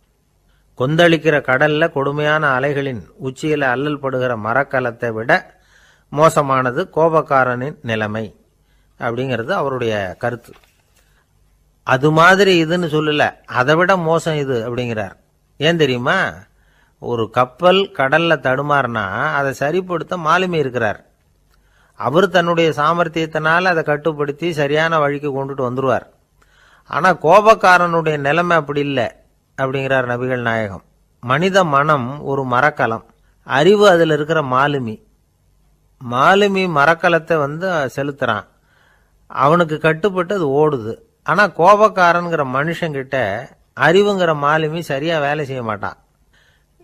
Speaker 1: கொந்தளிக்கிற கடல்ல கொடுமையான அலைகளின் உச்சியில அல்லல் படுகிற மரக்கலத்தை விட மோசமானது கோபக்காரனின் நிலைமை அப்படிங்கிறது அவருடைய கருத்து. அது மாதிரி இதுன்னு சொல்லல, அதை விட மோசம் இது அப்படிங்கிறார். ஏன் தெரியுமா? ஒரு கப்பல் கடல்ல தடுமாறினா அதை சரிப்படுத்த மாலுமி இருக்கிறார். அவர் தன்னுடைய சாமர்த்தியத்தினால அதை கட்டுப்படுத்தி சரியான வழிக்கு கொண்டுட்டு வந்துருவார். ஆனா கோபக்காரனுடைய நிலைமை அப்படி இல்லை அப்படிங்கிறார் நபிகள் நாயகம். மனித மனம் ஒரு மரக்கலம், அறிவு அதில் இருக்கிற மாலுமி. மாலுமி மரக்கலத்தை செலுத்துறான், அவனுக்கு கட்டுப்பட்டு அது ஓடுது. ஆனா கோபக்காரன்கிற மனுஷங்கிட்ட அறிவுங்கிற மாலுமி சரியா வேலை செய்ய மாட்டான்.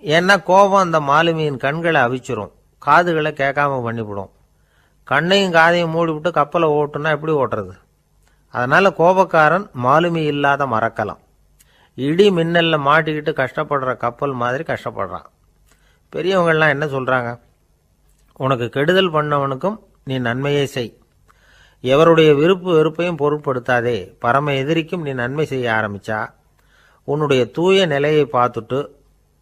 Speaker 1: ஏன்னா கோபம் அந்த மாலுமியின் கண்களை அவிச்சிரும், காதுகளை கேட்காம பண்ணிவிடும். கண்ணையும் காதையும் மூடிவிட்டு கப்பலை ஓட்டுனா எப்படி ஓட்டுறது? அதனால கோபக்காரன் மாலுமி இல்லாத மரக்கலம். இடி மின்னல்ல மாட்டிக்கிட்டு கஷ்டப்படுற கப்பல் மாதிரி கஷ்டப்படுறான். பெரியவங்கள்லாம் என்ன சொல்றாங்க? உனக்கு கெடுதல் பண்ணவனுக்கும் நீ நன்மையே செய், எவருடைய விருப்பு வெறுப்பையும் பொருட்படுத்தாதே. பரம எதிரிக்கும் நீ நன்மை செய்ய ஆரம்பிச்சா உன்னுடைய தூய நிலையை பார்த்துட்டு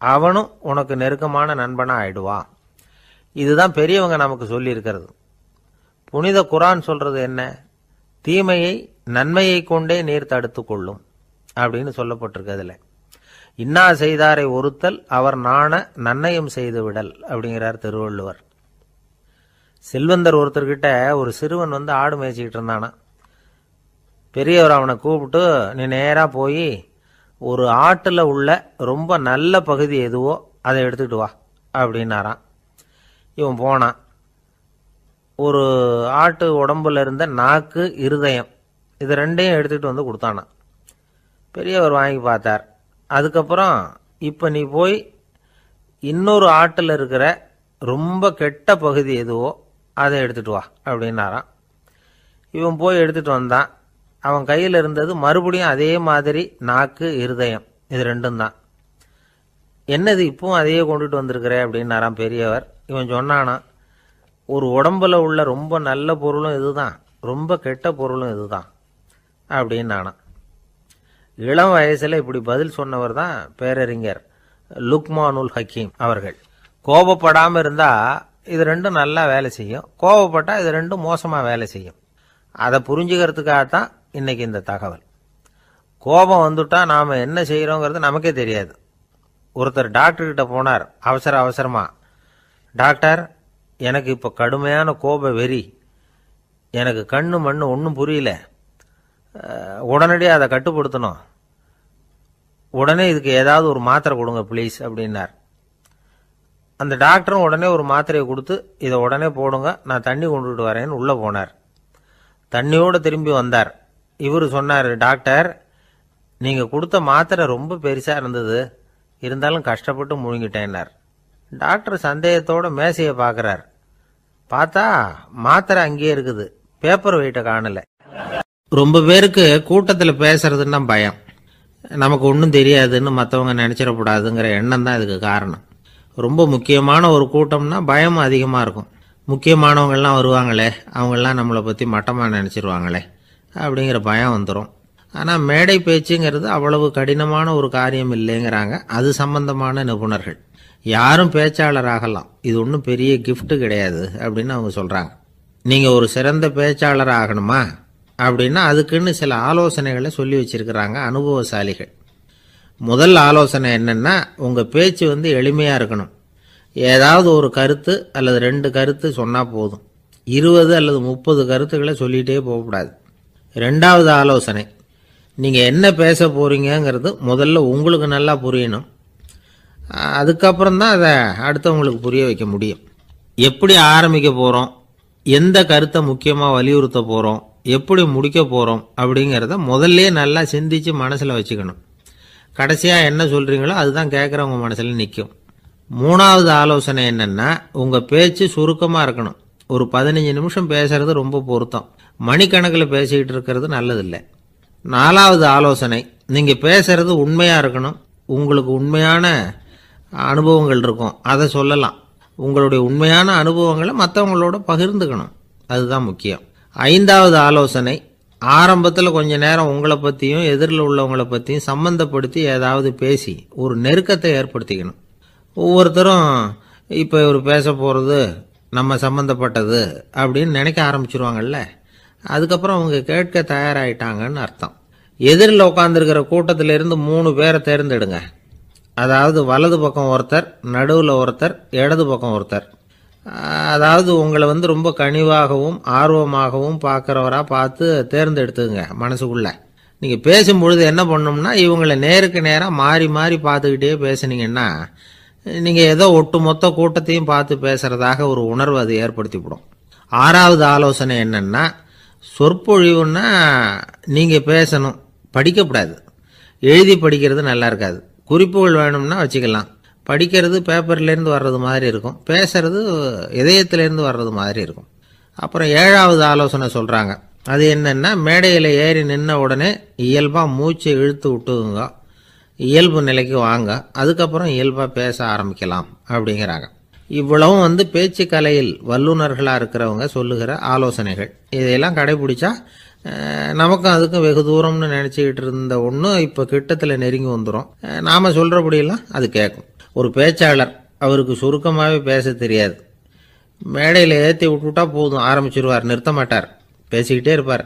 Speaker 1: அவனும் உனக்கு நெருக்கமான நண்பனா ஆயிடுவான். இதுதான் பெரியவங்க நமக்கு சொல்லி இருக்கிறது. புனித குர்ஆன் சொல்றது என்ன? தீமையை நன்மையை கொண்டே நீர் தடுத்து கொள்ளும் அப்படின்னு சொல்லப்பட்டிருக்கு. அதுல இன்னா செய்தாரை ஒருத்தல் அவர் நாண நன்னயம் செய்து விடல் அப்படிங்கிறார் திருவள்ளுவர். செல்வந்தர் ஒருத்தர்கிட்ட ஒரு சிறுவன் ஆடு மேய்ச்சிக்கிட்டு இருந்தானா. பெரியவர் அவனை கூப்பிட்டு, நீ நேரா போய் ஒரு ஆட்டுல உள்ள ரொம்ப நல்ல பகுதி எதுவோ அதை எடுத்துக்கிட்டு வா அப்படின்னாராம். இவன் போனான். ஒரு ஆட்டு உடம்புல இருந்த நாக்கு, இருதயம், இது ரெண்டையும் எடுத்துக்கிட்டு கொடுத்தானான். பெரியவர் வாங்கி பார்த்தார். அதுக்கப்புறம் இப்ப நீ போய் இன்னொரு ஆட்டுல இருக்கிற ரொம்ப கெட்ட பகுதி எதுவோ அதை எடுத்துட்டு வா அப்படின்னாராம். இவன் போய் எடுத்துட்டு வந்தான். அவன் கையில் இருந்தது மறுபடியும் அதே மாதிரி நாக்கு, இருதயம், இது ரெண்டும் தான். என்னது இப்பவும் அதையே கொண்டுட்டு வந்திருக்கிற அப்படின்னாராம் பெரியவர். இவன் சொன்னானா, ஒரு உடம்புல உள்ள ரொம்ப நல்ல பொருளும் இதுதான், ரொம்ப கெட்ட பொருளும் இதுதான் அப்படின்னானா. இளம் வயசுல இப்படி பதில் சொன்னவர் தான் பேரறிஞர் லுக்மானுல் ஹக்கீம் அவர்கள். கோபப்படாம இருந்தா இது ரெண்டும் நல்லா வேலை செய்யும், கோபப்பட்டா இது ரெண்டும் மோசமா வேலை செய்யும். அதை புரிஞ்சுக்கிறதுக்காகத்தான் இன்னைக்கு இந்த தகவல். கோபம் வந்துட்டா நாம என்ன செய்யறோங்கிறது நமக்கே தெரியாது. ஒருத்தர் டாக்டர் கிட்ட போனார் அவசரமா. டாக்டர், எனக்கு இப்ப கடுமையான கோப வெறி, எனக்கு கண்ணு மண்ணு ஒன்றும் புரியல, உடனடியாக அதை கட்டுப்படுத்தணும், உடனே இதுக்கு ஏதாவது ஒரு மாத்திரை கொடுங்க ப்ளீஸ் அப்படின்னார். அந்த டாக்டரும் உடனே ஒரு மாத்திரையை கொடுத்து, இதை உடனே போடுங்க, நான் தண்ணி கொண்டுட்டு வரேன்னு உள்ள போனார். தண்ணியோட திரும்பி வந்தார். இவரு சொன்னார், டாக்டர், நீங்க கொடுத்த மாத்திரை ரொம்ப பெருசா இருந்தது, இருந்தாலும் கஷ்டப்பட்டு முழுங்கிட்டேன்னார். டாக்டர் சந்தேகத்தோட மேசையை பார்க்கிறார். பார்த்தா மாத்திரை அங்கேயே இருக்குது, பேப்பர் வெயிட்ட காணல. ரொம்ப பேருக்கு கூட்டத்தில் பேசுறதுன்னா பயம், நமக்கு ஒன்றும் தெரியாதுன்னு மற்றவங்க நினைச்சிடக்கூடாதுங்கிற எண்ணம் தான் இதுக்கு காரணம். ரொம்ப முக்கியமான ஒரு கூட்டம்னா பயம் அதிகமாக இருக்கும். முக்கியமானவங்கள்லாம் வருவாங்களே, அவங்கெல்லாம் நம்மளை பற்றி மட்டமாக நினச்சிருவாங்களே அப்படிங்கிற பயம் வந்துடும். ஆனால் மேடை பேச்சுங்கிறது அவ்வளவு கடினமான ஒரு காரியம் இல்லைங்கிறாங்க அது சம்பந்தமான நிபுணர்கள். யாரும் பேச்சாளர் ஆகலாம், இது ஒன்றும் பெரிய கிஃப்ட் கிடையாது அப்படின்னு அவங்க சொல்கிறாங்க. நீங்கள் ஒரு சிறந்த பேச்சாளர் ஆகணுமா அப்படின்னா அதுக்குன்னு சில ஆலோசனைகளை சொல்லி வச்சிருக்கிறாங்க அனுபவசாலிகள். முதல் ஆலோசனை என்னன்னா, உங்கள் பேச்சு எளிமையாக இருக்கணும். ஏதாவது ஒரு கருத்து அல்லது 2 கருத்து சொன்னால் போதும், 20 அல்லது 30 கருத்துக்களை சொல்லிகிட்டே போகக்கூடாது. 2வது ஆலோசனை, நீங்கள் என்ன பேச போறீங்கிறது முதல்ல உங்களுக்கு நல்லா புரியணும், அதுக்கப்புறம் தான் அதை அடுத்தவங்களுக்கு புரிய வைக்க முடியும். எப்படி ஆரம்பிக்க போகிறோம், எந்த கருத்தை முக்கியமாக வலியுறுத்த போகிறோம், எப்படி முடிக்க போகிறோம் அப்படிங்கிறத முதல்ல நல்லா சிந்திச்சு மனசில் வச்சுக்கணும். கடைசியாக என்ன சொல்கிறீங்களோ அதுதான் கேட்குறவங்க மனசில் நிற்கும். 3வது ஆலோசனை என்னென்னா, உங்கள் பேச்சு சுருக்கமாக இருக்கணும். ஒரு 15 நிமிஷம் பேசுறது ரொம்ப பொருத்தம், மணிக்கணக்கில் பேசிக்கிட்டு இருக்கிறது நல்லதில்லை. 4வது ஆலோசனை, நீங்கள் பேசுறது உண்மையாக இருக்கணும். உங்களுக்கு உண்மையான அனுபவங்கள் இருக்கும், அதை சொல்லலாம். உங்களுடைய உண்மையான அனுபவங்களை மற்றவங்களோட பகிர்ந்துக்கணும், அதுதான் முக்கியம். 5வது ஆலோசனை, ஆரம்பத்தில் கொஞ்ச நேரம் உங்களை பற்றியும் எதிரில் உள்ளவங்களை பற்றியும் சம்பந்தப்படுத்தி ஏதாவது பேசி ஒரு நெருக்கத்தை ஏற்படுத்திக்கணும். ஒவ்வொருத்தரும் இப்போ இவர் பேச போகிறது நம்ம சம்பந்தப்பட்டது அப்படின்னு நினைக்க ஆரம்பிச்சிருவாங்கல்ல, அதுக்கப்புறம் அவங்க கேட்க தயாராகிட்டாங்கன்னு அர்த்தம். எதிரில் உட்காந்துருக்கிற கூட்டத்திலிருந்து 3 பேரை தேர்ந்தெடுங்க. அதாவது வலது பக்கம் ஒருத்தர், நடுவில் ஒருத்தர், இடது பக்கம் ஒருத்தர். அதாவது உங்களை ரொம்ப கனிவாகவும் ஆர்வமாகவும் பார்க்குறவராக பார்த்து தேர்ந்தெடுத்துங்க மனசுக்குள்ள. நீங்கள் பேசும்பொழுது என்ன பண்ணணும்னா இவங்களை நேருக்கு நேராக மாறி மாறி பார்த்துக்கிட்டே பேசுனீங்கன்னா நீங்கள் ஏதோ ஒட்டுமொத்த கூட்டத்தையும் பார்த்து பேசுகிறதாக ஒரு உணர்வு அது ஏற்படுத்திவிடும். 6வது ஆலோசனை என்னென்னா, சொற்பொழிவுன்னா நீங்கள் பேசணும், படிக்கக்கூடாது. எழுதி படிக்கிறது நல்லா இருக்காது. குறிப்புகள் வேணும்னா வச்சுக்கலாம். படிக்கிறது பேப்பர்லேருந்து வர்றது மாதிரி இருக்கும், பேசுறது இதயத்திலேருந்து வர்றது மாதிரி இருக்கும். அப்புறம் 7வது ஆலோசனை சொல்கிறாங்க. அது என்னென்னா, மேடையில் ஏறி நின்ன உடனே இயல்பாக மூச்சை இழுத்து விட்டுங்க, இயல்பு நிலைக்கு வாங்க, அதுக்கப்புறம் இயல்பாக பேச ஆரம்பிக்கலாம் அப்படிங்கிறாங்க. இவ்வளவும் பேச்சு கலையில் வல்லுநர்களாக இருக்கிறவங்க சொல்லுகிற ஆலோசனைகள். இதையெல்லாம் கடைபிடிச்சா நமக்கும் அதுக்கும் வெகு தூரம்னு நினச்சிக்கிட்டு இருந்த ஒன்று இப்போ கிட்டத்தில் நெருங்கி வந்துடும். நாம் சொல்கிறபடியெல்லாம் அது கேட்கும். ஒரு பேச்சாளர், அவருக்கு சுருக்கமாகவே பேச தெரியாது. மேடையில் ஏற்றி விட்டுவிட்டா போதும், ஆரம்பிச்சிருவார், நிறுத்த மாட்டார், பேசிக்கிட்டே இருப்பார்.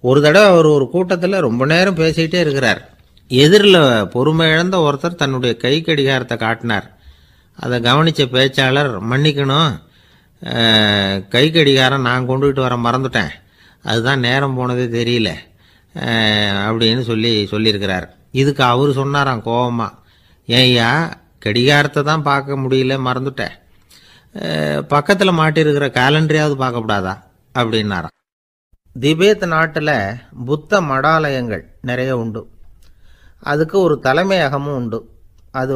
Speaker 1: ஒரு தடவை அவர் ஒரு கூட்டத்தில் ரொம்ப நேரம் பேசிக்கிட்டே இருக்கிறார். எதிரில் பொறுமை இழந்த ஒருத்தர் தன்னுடைய கை கடிகாரத்தை காட்டினார். அதை கவனித்த பேச்சாளர், மன்னிக்கணும், கை கடிகாரம் நான் கொண்டுகிட்டு வர மறந்துட்டேன், அதுதான் நேரம் போனதே தெரியல அப்படின்னு சொல்லியிருக்கிறார். இதுக்கு அவர் சொன்னாராம் கோபமா, ஏய்யா கடிகாரத்தை தான் பார்க்க முடியல, மறந்துட்டேன், பக்கத்தில் மாட்டிருக்கிற கேலண்டரையாவது பார்க்கக்கூடாதா அப்படின்னாராம். திபேத் நாட்டில் புத்த மடாலயங்கள் நிறைய உண்டு. அதுக்கு ஒரு தலைமையகமும் உண்டு. அது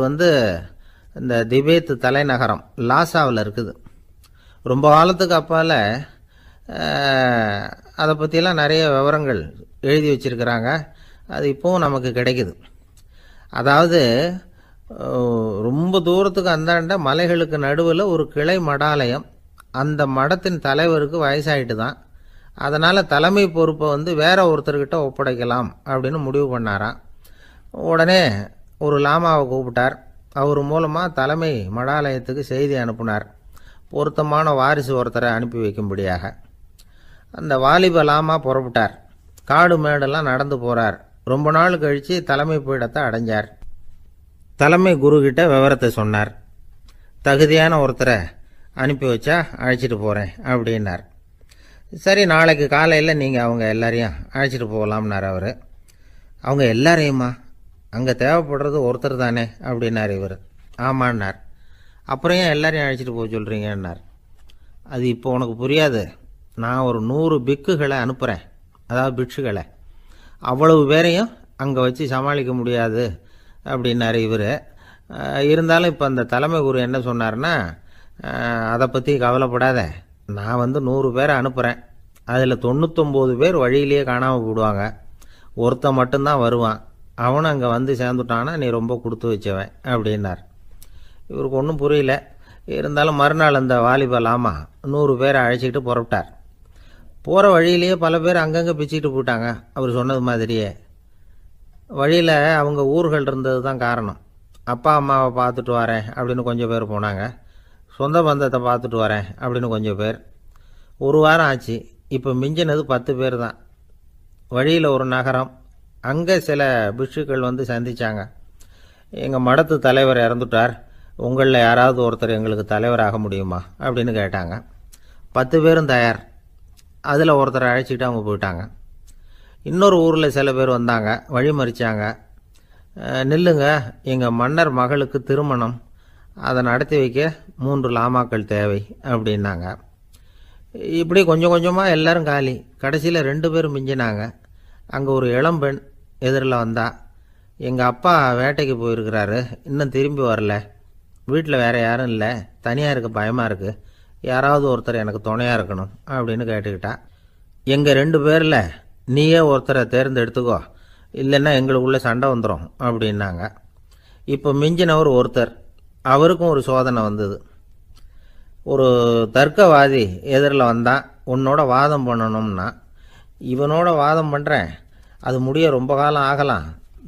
Speaker 1: இந்த திபேத் தலைநகரம் லாசாவில் இருக்குது. ரொம்ப காலத்துக்கு அப்பால் அதை பற்றிலாம் நிறைய விவரங்கள் எழுதி வச்சிருக்கிறாங்க. அது இப்போவும் நமக்கு கிடைக்குது. அதாவது ரொம்ப தூரத்துக்கு அந்தாண்ட மலைகளுக்கு நடுவில் ஒரு கிளை மடாலயம். அந்த மடத்தின் தலைவருக்கு வயசாயிட்டு தான், அதனால் தலைமை பொறுப்பை வேற ஒருத்தர்கிட்ட ஒப்படைக்கலாம் அப்படின்னு முடிவு பண்ணாராம். உடனே ஒரு லாமாவை கூப்பிட்டார். அவர் மூலமாக தலைமை மடாலயத்துக்கு செய்தி அனுப்புனார், பொருத்தமான வாரிசு ஒருத்தரை அனுப்பி வைக்கும்படியாக. அந்த வாலிப லாமா புறப்பட்டார். காடு மேடெல்லாம் நடந்து போகிறார். ரொம்ப நாள் கழித்து தலைமை பீடத்தை அடைஞ்சார். தலைமை குருக்கிட்ட விவரத்தை சொன்னார். தகுதியான ஒருத்தரை அனுப்பி வச்சா அழைச்சிட்டு போகிறேன் அப்படின்னார். சரி, நாளைக்கு காலையில் நீங்கள் அவங்க எல்லாரையும் அழைச்சிட்டு போகலாம்னார் அவர். அவங்க எல்லாரையுமா? அங்கே தேவைப்படுறது ஒருத்தர் தானே அப்படின்னார் இவர். ஆமான்னார். அப்புறம் ஏன் எல்லாரையும் அழைச்சிட்டு போக சொல்கிறீங்கன்னார். அது இப்போ உனக்கு புரியாது. நான் ஒரு 100 பிக்குகளை அனுப்புகிறேன், அதாவது பிட்சுகளை. அவ்வளவு பேரையும் அங்கே வச்சு சமாளிக்க முடியாது அப்படின்னார் இவர். இருந்தாலும் இப்போ அந்த தலைமை குரு என்ன சொன்னார்னா, அதை பற்றி கவலைப்படாத, நான் 100 பேரை அனுப்புகிறேன், அதில் 99 பேர் வழியிலேயே காணாமல் போடுவாங்க, ஒருத்தன் மட்டும்தான் வருவான், அவனும் அங்கே சேர்ந்துட்டானா நீ ரொம்ப கொடுத்து வச்சவன் அப்படின்னார். இவருக்கு ஒன்றும் புரியல. இருந்தாலும் மறுநாள் அந்த வாலிப லாமா 100 பேரை அழைச்சிக்கிட்டு புறப்பட்டார். போகிற வழியிலேயே பல பேர் அங்கங்கே பிச்சுக்கிட்டு போயிட்டாங்க. அவர் சொன்னது மாதிரியே வழியில் அவங்க ஊர்கள் இருந்தது தான் காரணம். அப்பா அம்மாவை பார்த்துட்டு வரேன் அப்படின்னு கொஞ்சம் பேர் போனாங்க. சொந்த பந்தத்தை பார்த்துட்டு வரேன் அப்படின்னு கொஞ்சம் பேர். ஒரு வாரம் ஆச்சு. இப்போ மிஞ்சினது 10 பேர் தான். வழியில் ஒரு நகரம். அங்கே சில பிட்சுக்கள் சந்தித்தாங்க. எங்கள் மடத்து தலைவர் இறந்துட்டார், உங்களில் யாராவது ஒருத்தர் எங்களுக்கு தலைவராக முடியுமா அப்படின்னு கேட்டாங்க. 10 பேரும் தயார். அதில் ஒருத்தரை அழைச்சிட்டு அவங்க போயிட்டாங்க. இன்னொரு ஊரில் சில பேர் வந்தாங்க, வழி மறிச்சாங்க. நில்லுங்க, எங்கள் மன்னர் மகளுக்கு திருமணம், அதை நடத்தி வைக்க 3 லாமாக்கள் தேவை அப்படின்னாங்க. இப்படி கொஞ்சம் கொஞ்சமாக எல்லாரும் காலி. கடைசியில் 2 பேரும் மிஞ்சினாங்க. அங்கே ஒரு இளம்பெண் எதிரில் வந்தா. எங்கள் அப்பா வேட்டைக்கு போயிருக்கிறாரு, இன்னும் திரும்பி வரல, வீட்டில் வேறு யாரும் இல்லை, தனியாக இருக்க பயமாக இருக்குது, யாராவது ஒருத்தர் எனக்கு துணையாக இருக்கணும் அப்படின்னு கேட்டுக்கிட்டா. எங்கள் 2 பேரில் நீயே ஒருத்தரை தேர்ந்தெடுத்துக்கோ, இல்லைன்னா எங்களுக்குள்ளே சண்டை வந்துடும் அப்படின்னாங்க. இப்போ மிஞ்சினவர் ஒருத்தர். அவருக்கும் ஒரு சோதனை வந்தது. ஒரு தர்க்கவாதி எதிரில் வந்தான். உன்னோட வாதம் பண்ணணும்னா. இவனோட வாதம் பண்ணுறேன், அது முடிய ரொம்ப காலம் ஆகலாம்,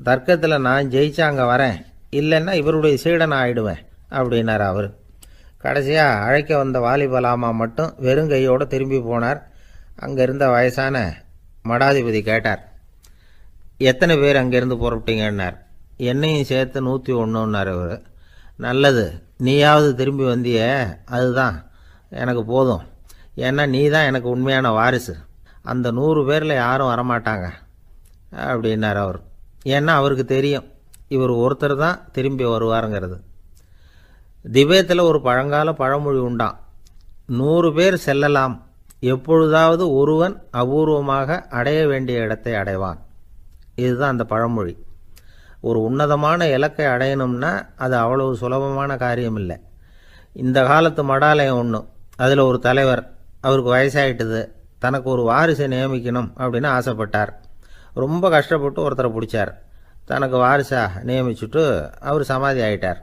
Speaker 1: தர்க்கத்தில் நான் ஜெயிச்சா அங்கே வரேன், இல்லைன்னா இவருடைய சீடனை ஆயிடுவேன் அப்படின்னார் அவர். கடைசியாக அழைக்க வந்த வாலிபலாமா மட்டும் வெறுங்கையோடு திரும்பி போனார். அங்கே இருந்த வயசான மடாதிபதி கேட்டார், எத்தனை பேர் அங்கேருந்து புறப்பட்டீங்கன்னார். என்னையும் சேர்த்து 101ன்னார் அவர். நல்லது, நீயாவது திரும்பி வந்தியே, அதுதான் எனக்கு போதும், ஏன்னா நீ தான் எனக்கு உண்மையான வாரிசு. அந்த 100 பேரில் யாரும் வரமாட்டாங்க, அப்படின்னார் அவர். ஏன்னா அவருக்கு தெரியும் இவர் ஒருத்தர் தான் திரும்பி வருவாருங்கிறது. திபேத்தில் ஒரு பழங்கால பழமொழி உண்டாம், 100 பேர் செல்லலாம், எப்பொழுதாவது ஒருவன் அபூர்வமாக அடைய வேண்டிய இடத்தை அடைவான். இதுதான் அந்த பழமொழி. ஒரு உன்னதமான இலக்கை அடையணும்னா அது அவ்வளவு சுலபமான காரியம் இல்லை. இந்த காலத்து மடாலயம் ஒன்று, அதில் ஒரு தலைவர், அவருக்கு வயசாகிட்டுது, தனக்கு ஒரு வாரிசை நியமிக்கணும் அப்படின்னு ஆசைப்பட்டார். ரொம்ப கஷ்டப்பட்டு ஒருத்தரை பிடிச்சார், தனக்கு வாரிசாக நியமிச்சுட்டு அவர் சமாதி ஆகிட்டார்.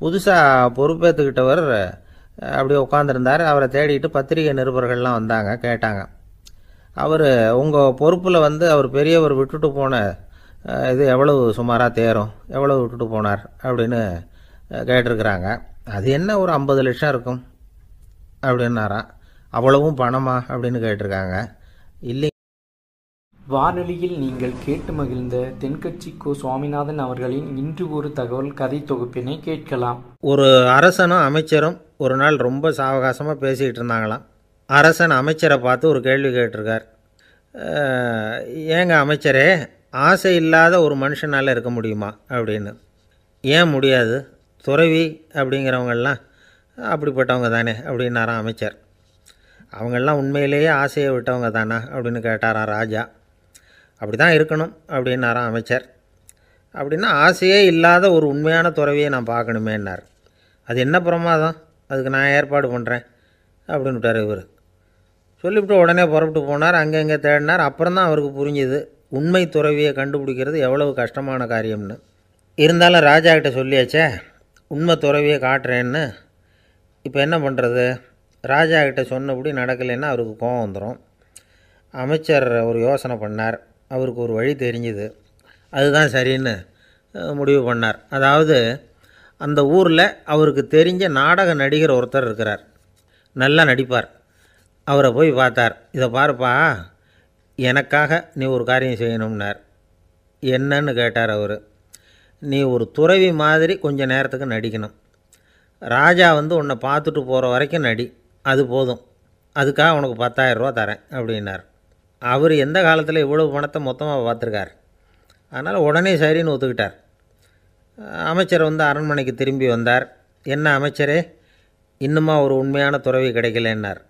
Speaker 1: புதுசாக பொறுப்பேற்றுக்கிட்டவர் அப்படியே உட்காந்துருந்தார். அவரை தேடிட்டு பத்திரிகை நிருபர்கள்லாம் வந்தாங்க, கேட்டாங்க. அவர் உங்கள் பொறுப்பில் அவர் பெரியவர் விட்டுட்டு போன இது எவ்வளவு சுமாராக தேரும், எவ்வளவு விட்டுட்டு போனார் அப்படின்னு கேட்டிருக்கிறாங்க. அது என்ன ஒரு 50 லட்சம் இருக்கும் அப்படின்னாராம். அவ்வளவும் பணமா அப்படின்னு கேட்டிருக்காங்க. இல்லை,
Speaker 2: வானொலியில் நீங்கள் கேட்டு மகிழ்ந்த தென்கட்சி கோ சுவாமிநாதன் அவர்களின் இன்று ஒரு தகவல் கதை தொகுப்பினை கேட்கலாம்.
Speaker 1: ஒரு அரசனும் அமைச்சரும் ஒரு நாள் ரொம்ப சாவகாசமாக பேசிக்கிட்டு இருந்தாங்களாம். அரசன் அமைச்சரை பார்த்து ஒரு கேள்வி கேட்டிருக்கார். ஏங்க அமைச்சரே, ஆசை இல்லாத ஒரு மனுஷனால் இருக்க முடியுமா அப்படின்னு. ஏன் முடியாது, துறவி அப்படிங்கிறவங்கெல்லாம் அப்படிப்பட்டவங்க தானே அப்படின்னாராம் அமைச்சர். அவங்கெல்லாம் உண்மையிலேயே ஆசையை விட்டவங்க தானா அப்படின்னு கேட்டாராம் ராஜா. அப்படி தான் இருக்கணும் அப்படின்னாராம் அமைச்சர். அப்படின்னா ஆசையே இல்லாத ஒரு உண்மையான துறவியை நான் பார்க்கணுமேன்னார். அது என்ன பிரமாதம், அதுக்கு நான் ஏற்பாடு பண்ணுறேன் அப்படின்னு விட்டார் இவர். சொல்லிவிட்டு உடனே புறப்பட்டு போனார். அங்கே தேடினார். அப்புறம் தான் அவருக்கு புரிஞ்சுது உண்மை துறவியை கண்டுபிடிக்கிறது எவ்வளவு கஷ்டமான காரியம்னு. இருந்தாலும் ராஜா கிட்ட சொல்லியாச்சே, உண்மை துறவியை காட்டுறேன்னு. இப்போ என்ன பண்ணுறது? ராஜா கிட்ட சொன்னபடி நடக்கலைன்னா அவருக்கு கோபம் வந்துடும். அமைச்சர் ஒரு யோசனை பண்ணார். அவருக்கு ஒரு வழி தெரிஞ்சுது. அதுதான் சரின்னு முடிவு பண்ணார். அதாவது அந்த ஊரில் அவருக்கு தெரிஞ்ச நாடக நடிகர் ஒருத்தர் இருக்கிறார், நல்லா நடிப்பார். அவரை போய் பார்த்தார். இதை பாருப்பா, எனக்காக நீ ஒரு காரியம் செய்யணும்னார். என்னன்னு கேட்டார் அவர். நீ ஒரு துறவி மாதிரி கொஞ்சம் நேரத்துக்கு நடிக்கணும். ராஜா உன்னை பார்த்துட்டு போகிற வரைக்கும் நடி, அது போதும். அதுக்காக உனக்கு 10,000 ரூபா தரேன் அப்படின்னார். அவர் எந்த காலத்தில் இவ்வளவு பணத்தை மொத்தமாக பார்த்துருக்கார். அதனால் உடனே சரின்னு ஒத்துக்கிட்டார். அமைச்சர் அரண்மனைக்கு திரும்பி வந்தார். என்ன அமைச்சரே, இன்னுமா ஒரு உண்மையான துறவி கிடைக்கலன்னார்.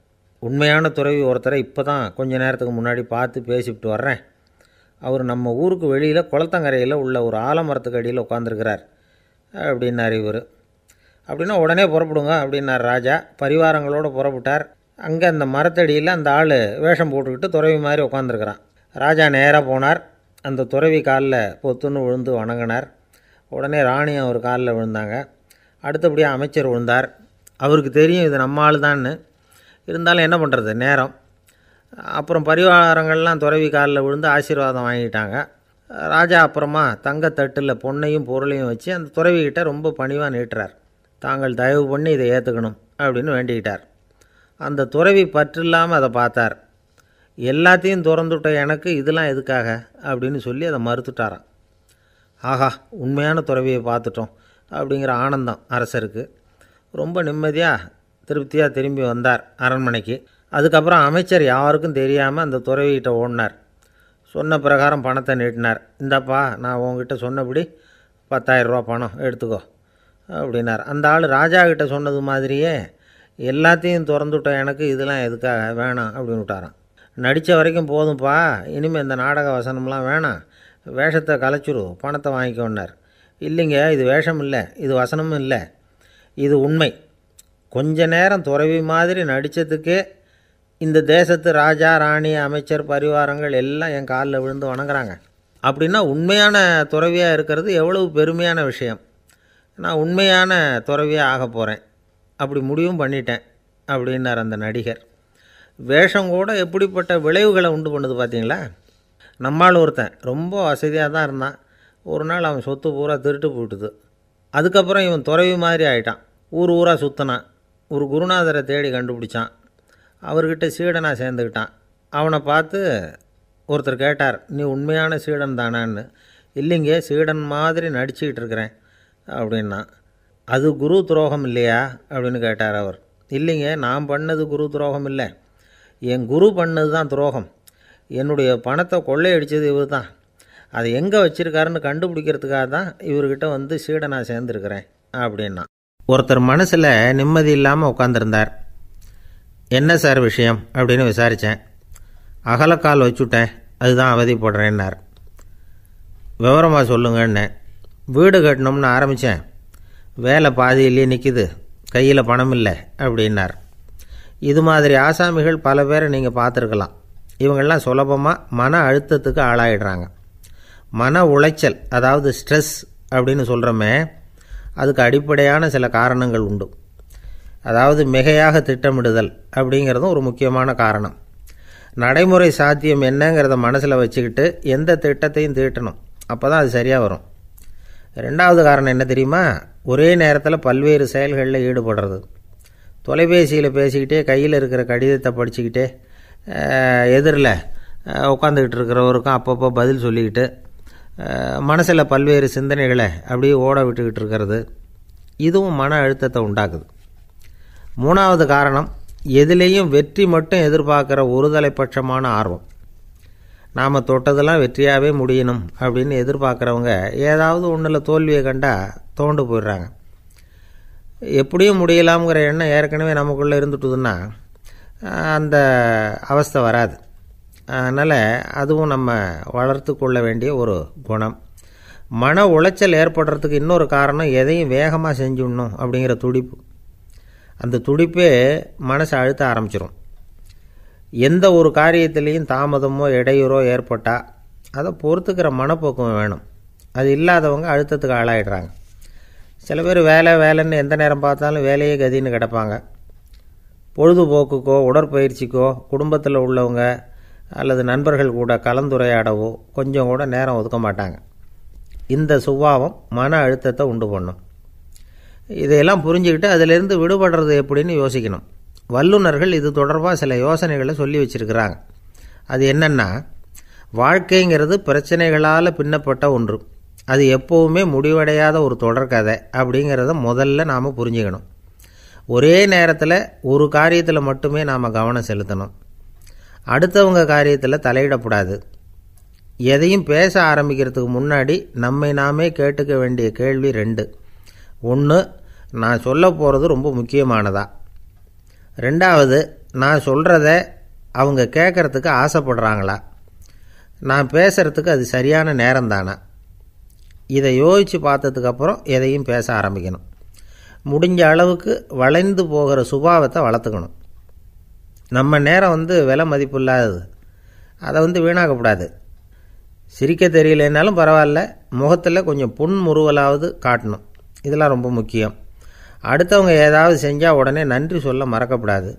Speaker 1: உண்மையான துறவி ஒருத்தரை இப்போ தான் கொஞ்ச நேரத்துக்கு முன்னாடி பார்த்து பேசிவிட்டு வர்றேன். அவர் நம்ம ஊருக்கு வெளியில் குளத்தங்கரையில் உள்ள ஒரு ஆலமரத்துக்கு அடியில் உட்காந்துருக்கிறார் அப்படின்னார் இவர். அப்படின்னா உடனே புறப்படுங்க அப்படின்னார் ராஜா. பரிவாரங்களோடு புறப்பட்டார். அங்கே அந்த மரத்தடியில் அந்த ஆள் வேஷம் போட்டுக்கிட்டு துறவி மாதிரி உட்காந்துருக்கிறான். ராஜா நேராக போனார். அந்த துறவி காலில் பொத்துன்னு விழுந்து வணங்கினார். உடனே ராணி அவர் காலில் விழுந்தாங்க. அடுத்தபடியாக அமைச்சர் விழுந்தார். அவருக்கு தெரியும் இது நம்ம ஆள் தான்னு. இருந்தாலும் என்ன பண்ணுறது, நேரம். அப்புறம் பரிவாரங்கள்லாம் துறவி காலில் விழுந்து ஆசீர்வாதம் வாங்கிட்டாங்க. ராஜா அப்புறமா தங்கத்தட்டில் பொன்னையும் பொருளையும் வச்சு அந்த துறவிக்கிட்ட ரொம்ப பணிவாக நீட்டுறார். தாங்கள் தயவு பண்ணி இதை ஏற்றுக்கணும் அப்படின்னு வேண்டிக்கிட்டார். அந்த துறவி பற்றில்லாமல் அதை பார்த்தார். எல்லாத்தையும் திறந்துவிட்ட எனக்கு இதெல்லாம் எதுக்காக அப்படின்னு சொல்லி அதை மறுத்துட்டாராம். ஆஹா, உண்மையான துறவியை பார்த்துட்டோம் அப்படிங்கிற ஆனந்தம் அரசருக்கு. ரொம்ப நிம்மதியாக திருப்தியாக திரும்பி வந்தார் அரண்மனைக்கு. அதுக்கப்புறம் அமைச்சர் யாருக்கும் தெரியாமல் அந்த துறவிகிட்ட ஓடினார். சொன்ன பிரகாரம் பணத்தை நீட்டினார். இந்தாப்பா, நான் உங்ககிட்ட சொன்னபடி 10,000 ரூபா பணம் எடுத்துக்கோ அப்படின்னார். அந்த ஆள் ராஜா கிட்ட சொன்னது மாதிரியே எல்லாத்தையும் திறந்துவிட்ட எனக்கு இதெல்லாம் எதுக்காக வேணாம் அப்படின்னு விட்டாரான். நடித்த வரைக்கும் போதும்ப்பா, இனிமேல் இந்த நாடக வசனம்லாம் வேணாம், வேஷத்தை கலைச்சிரு, பணத்தை வாங்கிக்கோன்னார். இல்லைங்க, இது வேஷம் இல்லை, இது வசனமும் இல்லை, இது உண்மை. கொஞ்ச நேரம் துறவி மாதிரி நடித்ததுக்கே இந்த தேசத்து ராஜா, ராணி, அமைச்சர், பரிவாரங்கள் எல்லாம் என் காலில் விழுந்து வணங்குறாங்க. அப்படின்னா உண்மையான துறவியாக இருக்கிறது எவ்வளவு பெருமையான விஷயம். நான் உண்மையான துறவியாக ஆக போகிறேன், அப்படி முடிவும் பண்ணிட்டேன் அப்படின்னார் அந்த நடிகர். வேஷம் கூட எப்படிப்பட்ட விளைவுகளை உண்டு பண்ணுது பார்த்தீங்களா. நம்மால் ஒருத்தன் ரொம்ப வசதியாக தான் இருந்தான். ஒரு நாள் அவன் சொத்து பூரா திருட்டு போட்டுது. அதுக்கப்புறம் இவன் துறவி மாதிரி ஆகிட்டான். ஊர் ஊராக சுற்றினான். ஒரு குருநாதரை தேடி கண்டுபிடிச்சான். அவர்கிட்ட சீடனாக சேர்ந்துக்கிட்டான். அவனை பார்த்து ஒருத்தர் கேட்டார், நீ உண்மையான சீடன் தானான்னு. இல்லைங்க, சீடன் மாதிரி நடிச்சுக்கிட்டு இருக்கிறேன் அப்படின்னா. அது குரு துரோகம் இல்லையா அப்படின்னு கேட்டார் அவர். இல்லைங்க, நான் பண்ணது குரு துரோகம் இல்லை, என் குரு பண்ணது தான் துரோகம். என்னுடைய பணத்தை கொள்ளையடித்தது இவர் தான். அதை எங்கே வச்சுருக்காருன்னு கண்டுபிடிக்கிறதுக்காக தான் இவர்கிட்ட வந்து சீடனாக சேர்ந்துருக்கிறேன் அப்படின்னா. ஒருத்தர் மனசில் நிம்மதி இல்லாமல் உட்காந்துருந்தார். என்ன சார் விஷயம் அப்படின்னு விசாரித்தேன். அகலக்கால் வச்சுட்டேன், அதுதான் அவதிப்படுறேன்னார். விவரமாக சொல்லுங்கன்னு. வீடு கட்டணும்னு ஆரம்பித்தேன், வேலை பாதியிலேயே நிற்கிது, கையில் பணம் இல்லை அப்படின்னார். இது மாதிரி ஆசாமிகள் பல பேரை நீங்கள் பார்த்துருக்கலாம். இவங்கெல்லாம் சுலபமாக மன அழுத்தத்துக்கு ஆளாயிடுறாங்க. மன உளைச்சல், அதாவது ஸ்ட்ரெஸ் அப்படின்னு சொல்கிறோமே, அதுக்கு அடிப்படையான சில காரணங்கள் உண்டு. அதாவது மிகையாக திட்டமிடுதல் அப்படிங்கிறதும் ஒரு முக்கியமான காரணம். நடைமுறை சாத்தியம் என்னங்கிறத மனசில் வச்சுக்கிட்டு எந்த திட்டத்தையும் தீட்டணும், அப்போ தான் அது சரியாக வரும். ரெண்டாவது காரணம் என்ன தெரியுமா? ஒரே நேரத்தில் பல்வேறு செயல்களில் ஈடுபடுறது. தொலைபேசியில் பேசிக்கிட்டே கையில் இருக்கிற கடிதத்தை படிச்சுக்கிட்டே எதிரில் உட்காந்துக்கிட்டு இருக்கிறவருக்கும் அப்பப்போ பதில் சொல்லிக்கிட்டு மனசில் பல்வேறு சிந்தனைகளை அப்படியே ஓட விட்டுக்கிட்டு இருக்கிறது, இதுவும் மன அழுத்தத்தை உண்டாக்குது. மூணாவது காரணம், எதிலேயும் வெற்றி மட்டும் எதிர்பார்க்குற ஒருதலைப்பட்சமான ஆர்வம். நாம் தொட்டதெல்லாம் வெற்றியாகவே முடியணும் அப்படின்னு எதிர்பார்க்குறவங்க ஏதாவது ஒன்றில் தோல்வியை கண்டால் தோண்டு போயிடுறாங்க. எப்படியும் முடியலாம்ங்கிற எண்ணம் ஏற்கனவே நமக்குள்ளே இருந்துட்டுதுன்னா அந்த அவஸ்தை வராது. அதனால் அதுவும் நம்ம வளர்த்து கொள்ள வேண்டிய ஒரு குணம். மன உளைச்சல் ஏற்படுறதுக்கு இன்னொரு காரணம், எதையும் வேகமாக செஞ்சுடணும் அப்படிங்கிற துடிப்பு. அந்த துடிப்பே மனசை அழுத்த ஆரம்பிச்சிடும். எந்த ஒரு காரியத்திலையும் தாமதமோ இடையூறோ ஏற்பட்டால் அதை பொறுத்துக்கிற மனப்போக்கம் வேணும். அது இல்லாதவங்க அழுத்தத்துக்கு ஆளாயிடுறாங்க. சில பேர் வேலைன்னு எந்த நேரம் பார்த்தாலும் வேலையே கதின்னு கிடப்பாங்க. பொழுதுபோக்குக்கோ உடற்பயிற்சிக்கோ குடும்பத்தில் உள்ளவங்க அல்லது நண்பர்கள் கூட கலந்துரையாடவோ கொஞ்சம் கூட நேரம் ஒதுக்க மாட்டாங்க. இந்த சுபாவம் மன அழுத்தத்தை உண்டு பண்ணும். இதையெல்லாம் புரிஞ்சுக்கிட்டு அதிலிருந்து விடுபடுறது எப்படின்னு யோசிக்கணும். வல்லுநர்கள் இது தொடர்பாக சில யோசனைகளை சொல்லி வச்சுருக்கிறாங்க. அது என்னென்னா, வாழ்க்கைங்கிறது பிரச்சனைகளால் பின்னப்பட்ட ஒன்று. அது எப்போவுமே முடிவடையாத ஒரு தொடர்கதை அப்படிங்கிறத முதல்ல நாம் புரிஞ்சுக்கணும். ஒரே நேரத்தில் ஒரு காரியத்தில் மட்டுமே நாம் கவனம் செலுத்தணும். அடுத்தவங்க காரியத்தில் தலையிடக்கூடாது. எதையும் பேச ஆரம்பிக்கிறதுக்கு முன்னாடி நம்மை நாமே கேட்டுக்க வேண்டிய கேள்வி 2. 1, நான் சொல்ல போகிறது ரொம்ப முக்கியமானதா? 2வது, நான் சொல்கிறத அவங்க கேட்குறதுக்கு ஆசைப்படுறாங்களா? நான் பேசுகிறதுக்கு அது சரியான நேரம் தானா? இதை யோசித்து பார்த்ததுக்கப்புறம் எதையும் பேச ஆரம்பிக்கணும். முடிஞ்ச அளவுக்கு வளைந்து போகிற சுபாவத்தை வளர்த்துக்கணும். நம்ம நேரம் விலை மதிப்பு இல்லாதது, அதை வீணாக்கக்கூடாது. சிரிக்க தெரியலனாலும் பரவாயில்ல, முகத்தில் கொஞ்சம் புன்முறுவலாவது காட்டணும். இதெல்லாம் ரொம்ப முக்கியம். அடுத்தவங்க ஏதாவது செஞ்சால் உடனே நன்றி சொல்ல மறக்கக்கூடாது.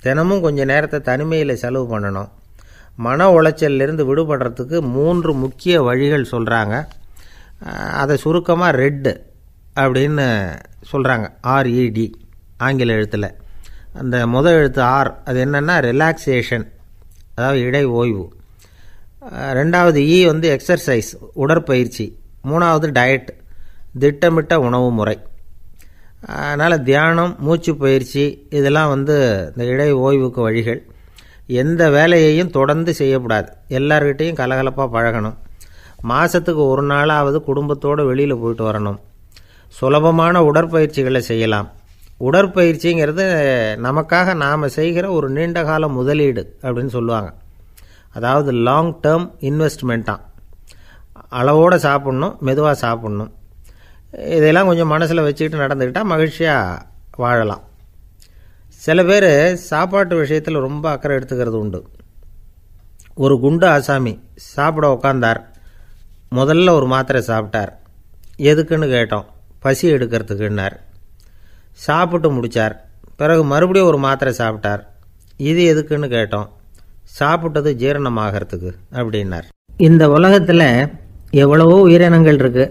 Speaker 1: தினமும் கொஞ்சம் நேரத்தை தனிமையில் செலவு பண்ணணும். மன உளைச்சலிருந்து விடுபடுறதுக்கு 3 முக்கிய வழிகள் சொல்கிறாங்க. அதை சுருக்கமாக ரெட் அப்படின்னு சொல்கிறாங்க, RED ஆங்கில எழுத்தில். அந்த முதல் எழுத்து R, அது என்னென்னா ரிலாக்ஸேஷன், அதாவது இடை ஓய்வு. 2வது E எக்ஸர்சைஸ், உடற்பயிற்சி. 3வது டயட், திட்டமிட்ட உணவு முறை. அதனால் தியானம், மூச்சு பயிற்சி இதெல்லாம் இந்த இடை ஓய்வுக்கு வழிகள். எந்த வேலையையும் தொடர்ந்து செய்யக்கூடாது. எல்லார்கிட்டையும் கலகலப்பாக பழகணும். மாதத்துக்கு ஒரு நாளாவது குடும்பத்தோடு வெளியில் போயிட்டு வரணும். சுலபமான உடற்பயிற்சிகளை செய்யலாம். உடற்பயிற்சிங்கிறது நமக்காக நாம் செய்கிற ஒரு நீண்டகால முதலீடு அப்படின்னு சொல்லுவாங்க. அதாவது லாங் டேர்ம் இன்வெஸ்ட்மெண்ட்டாக. அளவோடு சாப்பிட்ணும், மெதுவாக சாப்பிட்ணும். இதெல்லாம் கொஞ்சம் மனசில் வச்சுக்கிட்டு நடந்துக்கிட்டால் மகிழ்ச்சியாக வாழலாம். சில பேர் சாப்பாட்டு விஷயத்தில் ரொம்ப அக்கறை எடுத்துக்கிறது உண்டு. ஒரு குண்டு ஆசாமி சாப்பிட உக்காந்தார். முதல்ல ஒரு மாத்திரை சாப்பிட்டார். எதுக்குன்னு கேட்டோம். பசி எடுக்கிறதுக்குன்னார். சாப்பிட்டு முடித்தார். பிறகு மறுபடியும் ஒரு மாத்திரை சாப்பிட்டார். இது எதுக்குன்னு கேட்டோம். சாப்பிட்டது ஜீரணமாகறதுக்கு அப்படின்னார். இந்த உலகத்தில் எவ்வளவோ உயிரினங்கள் இருக்குது.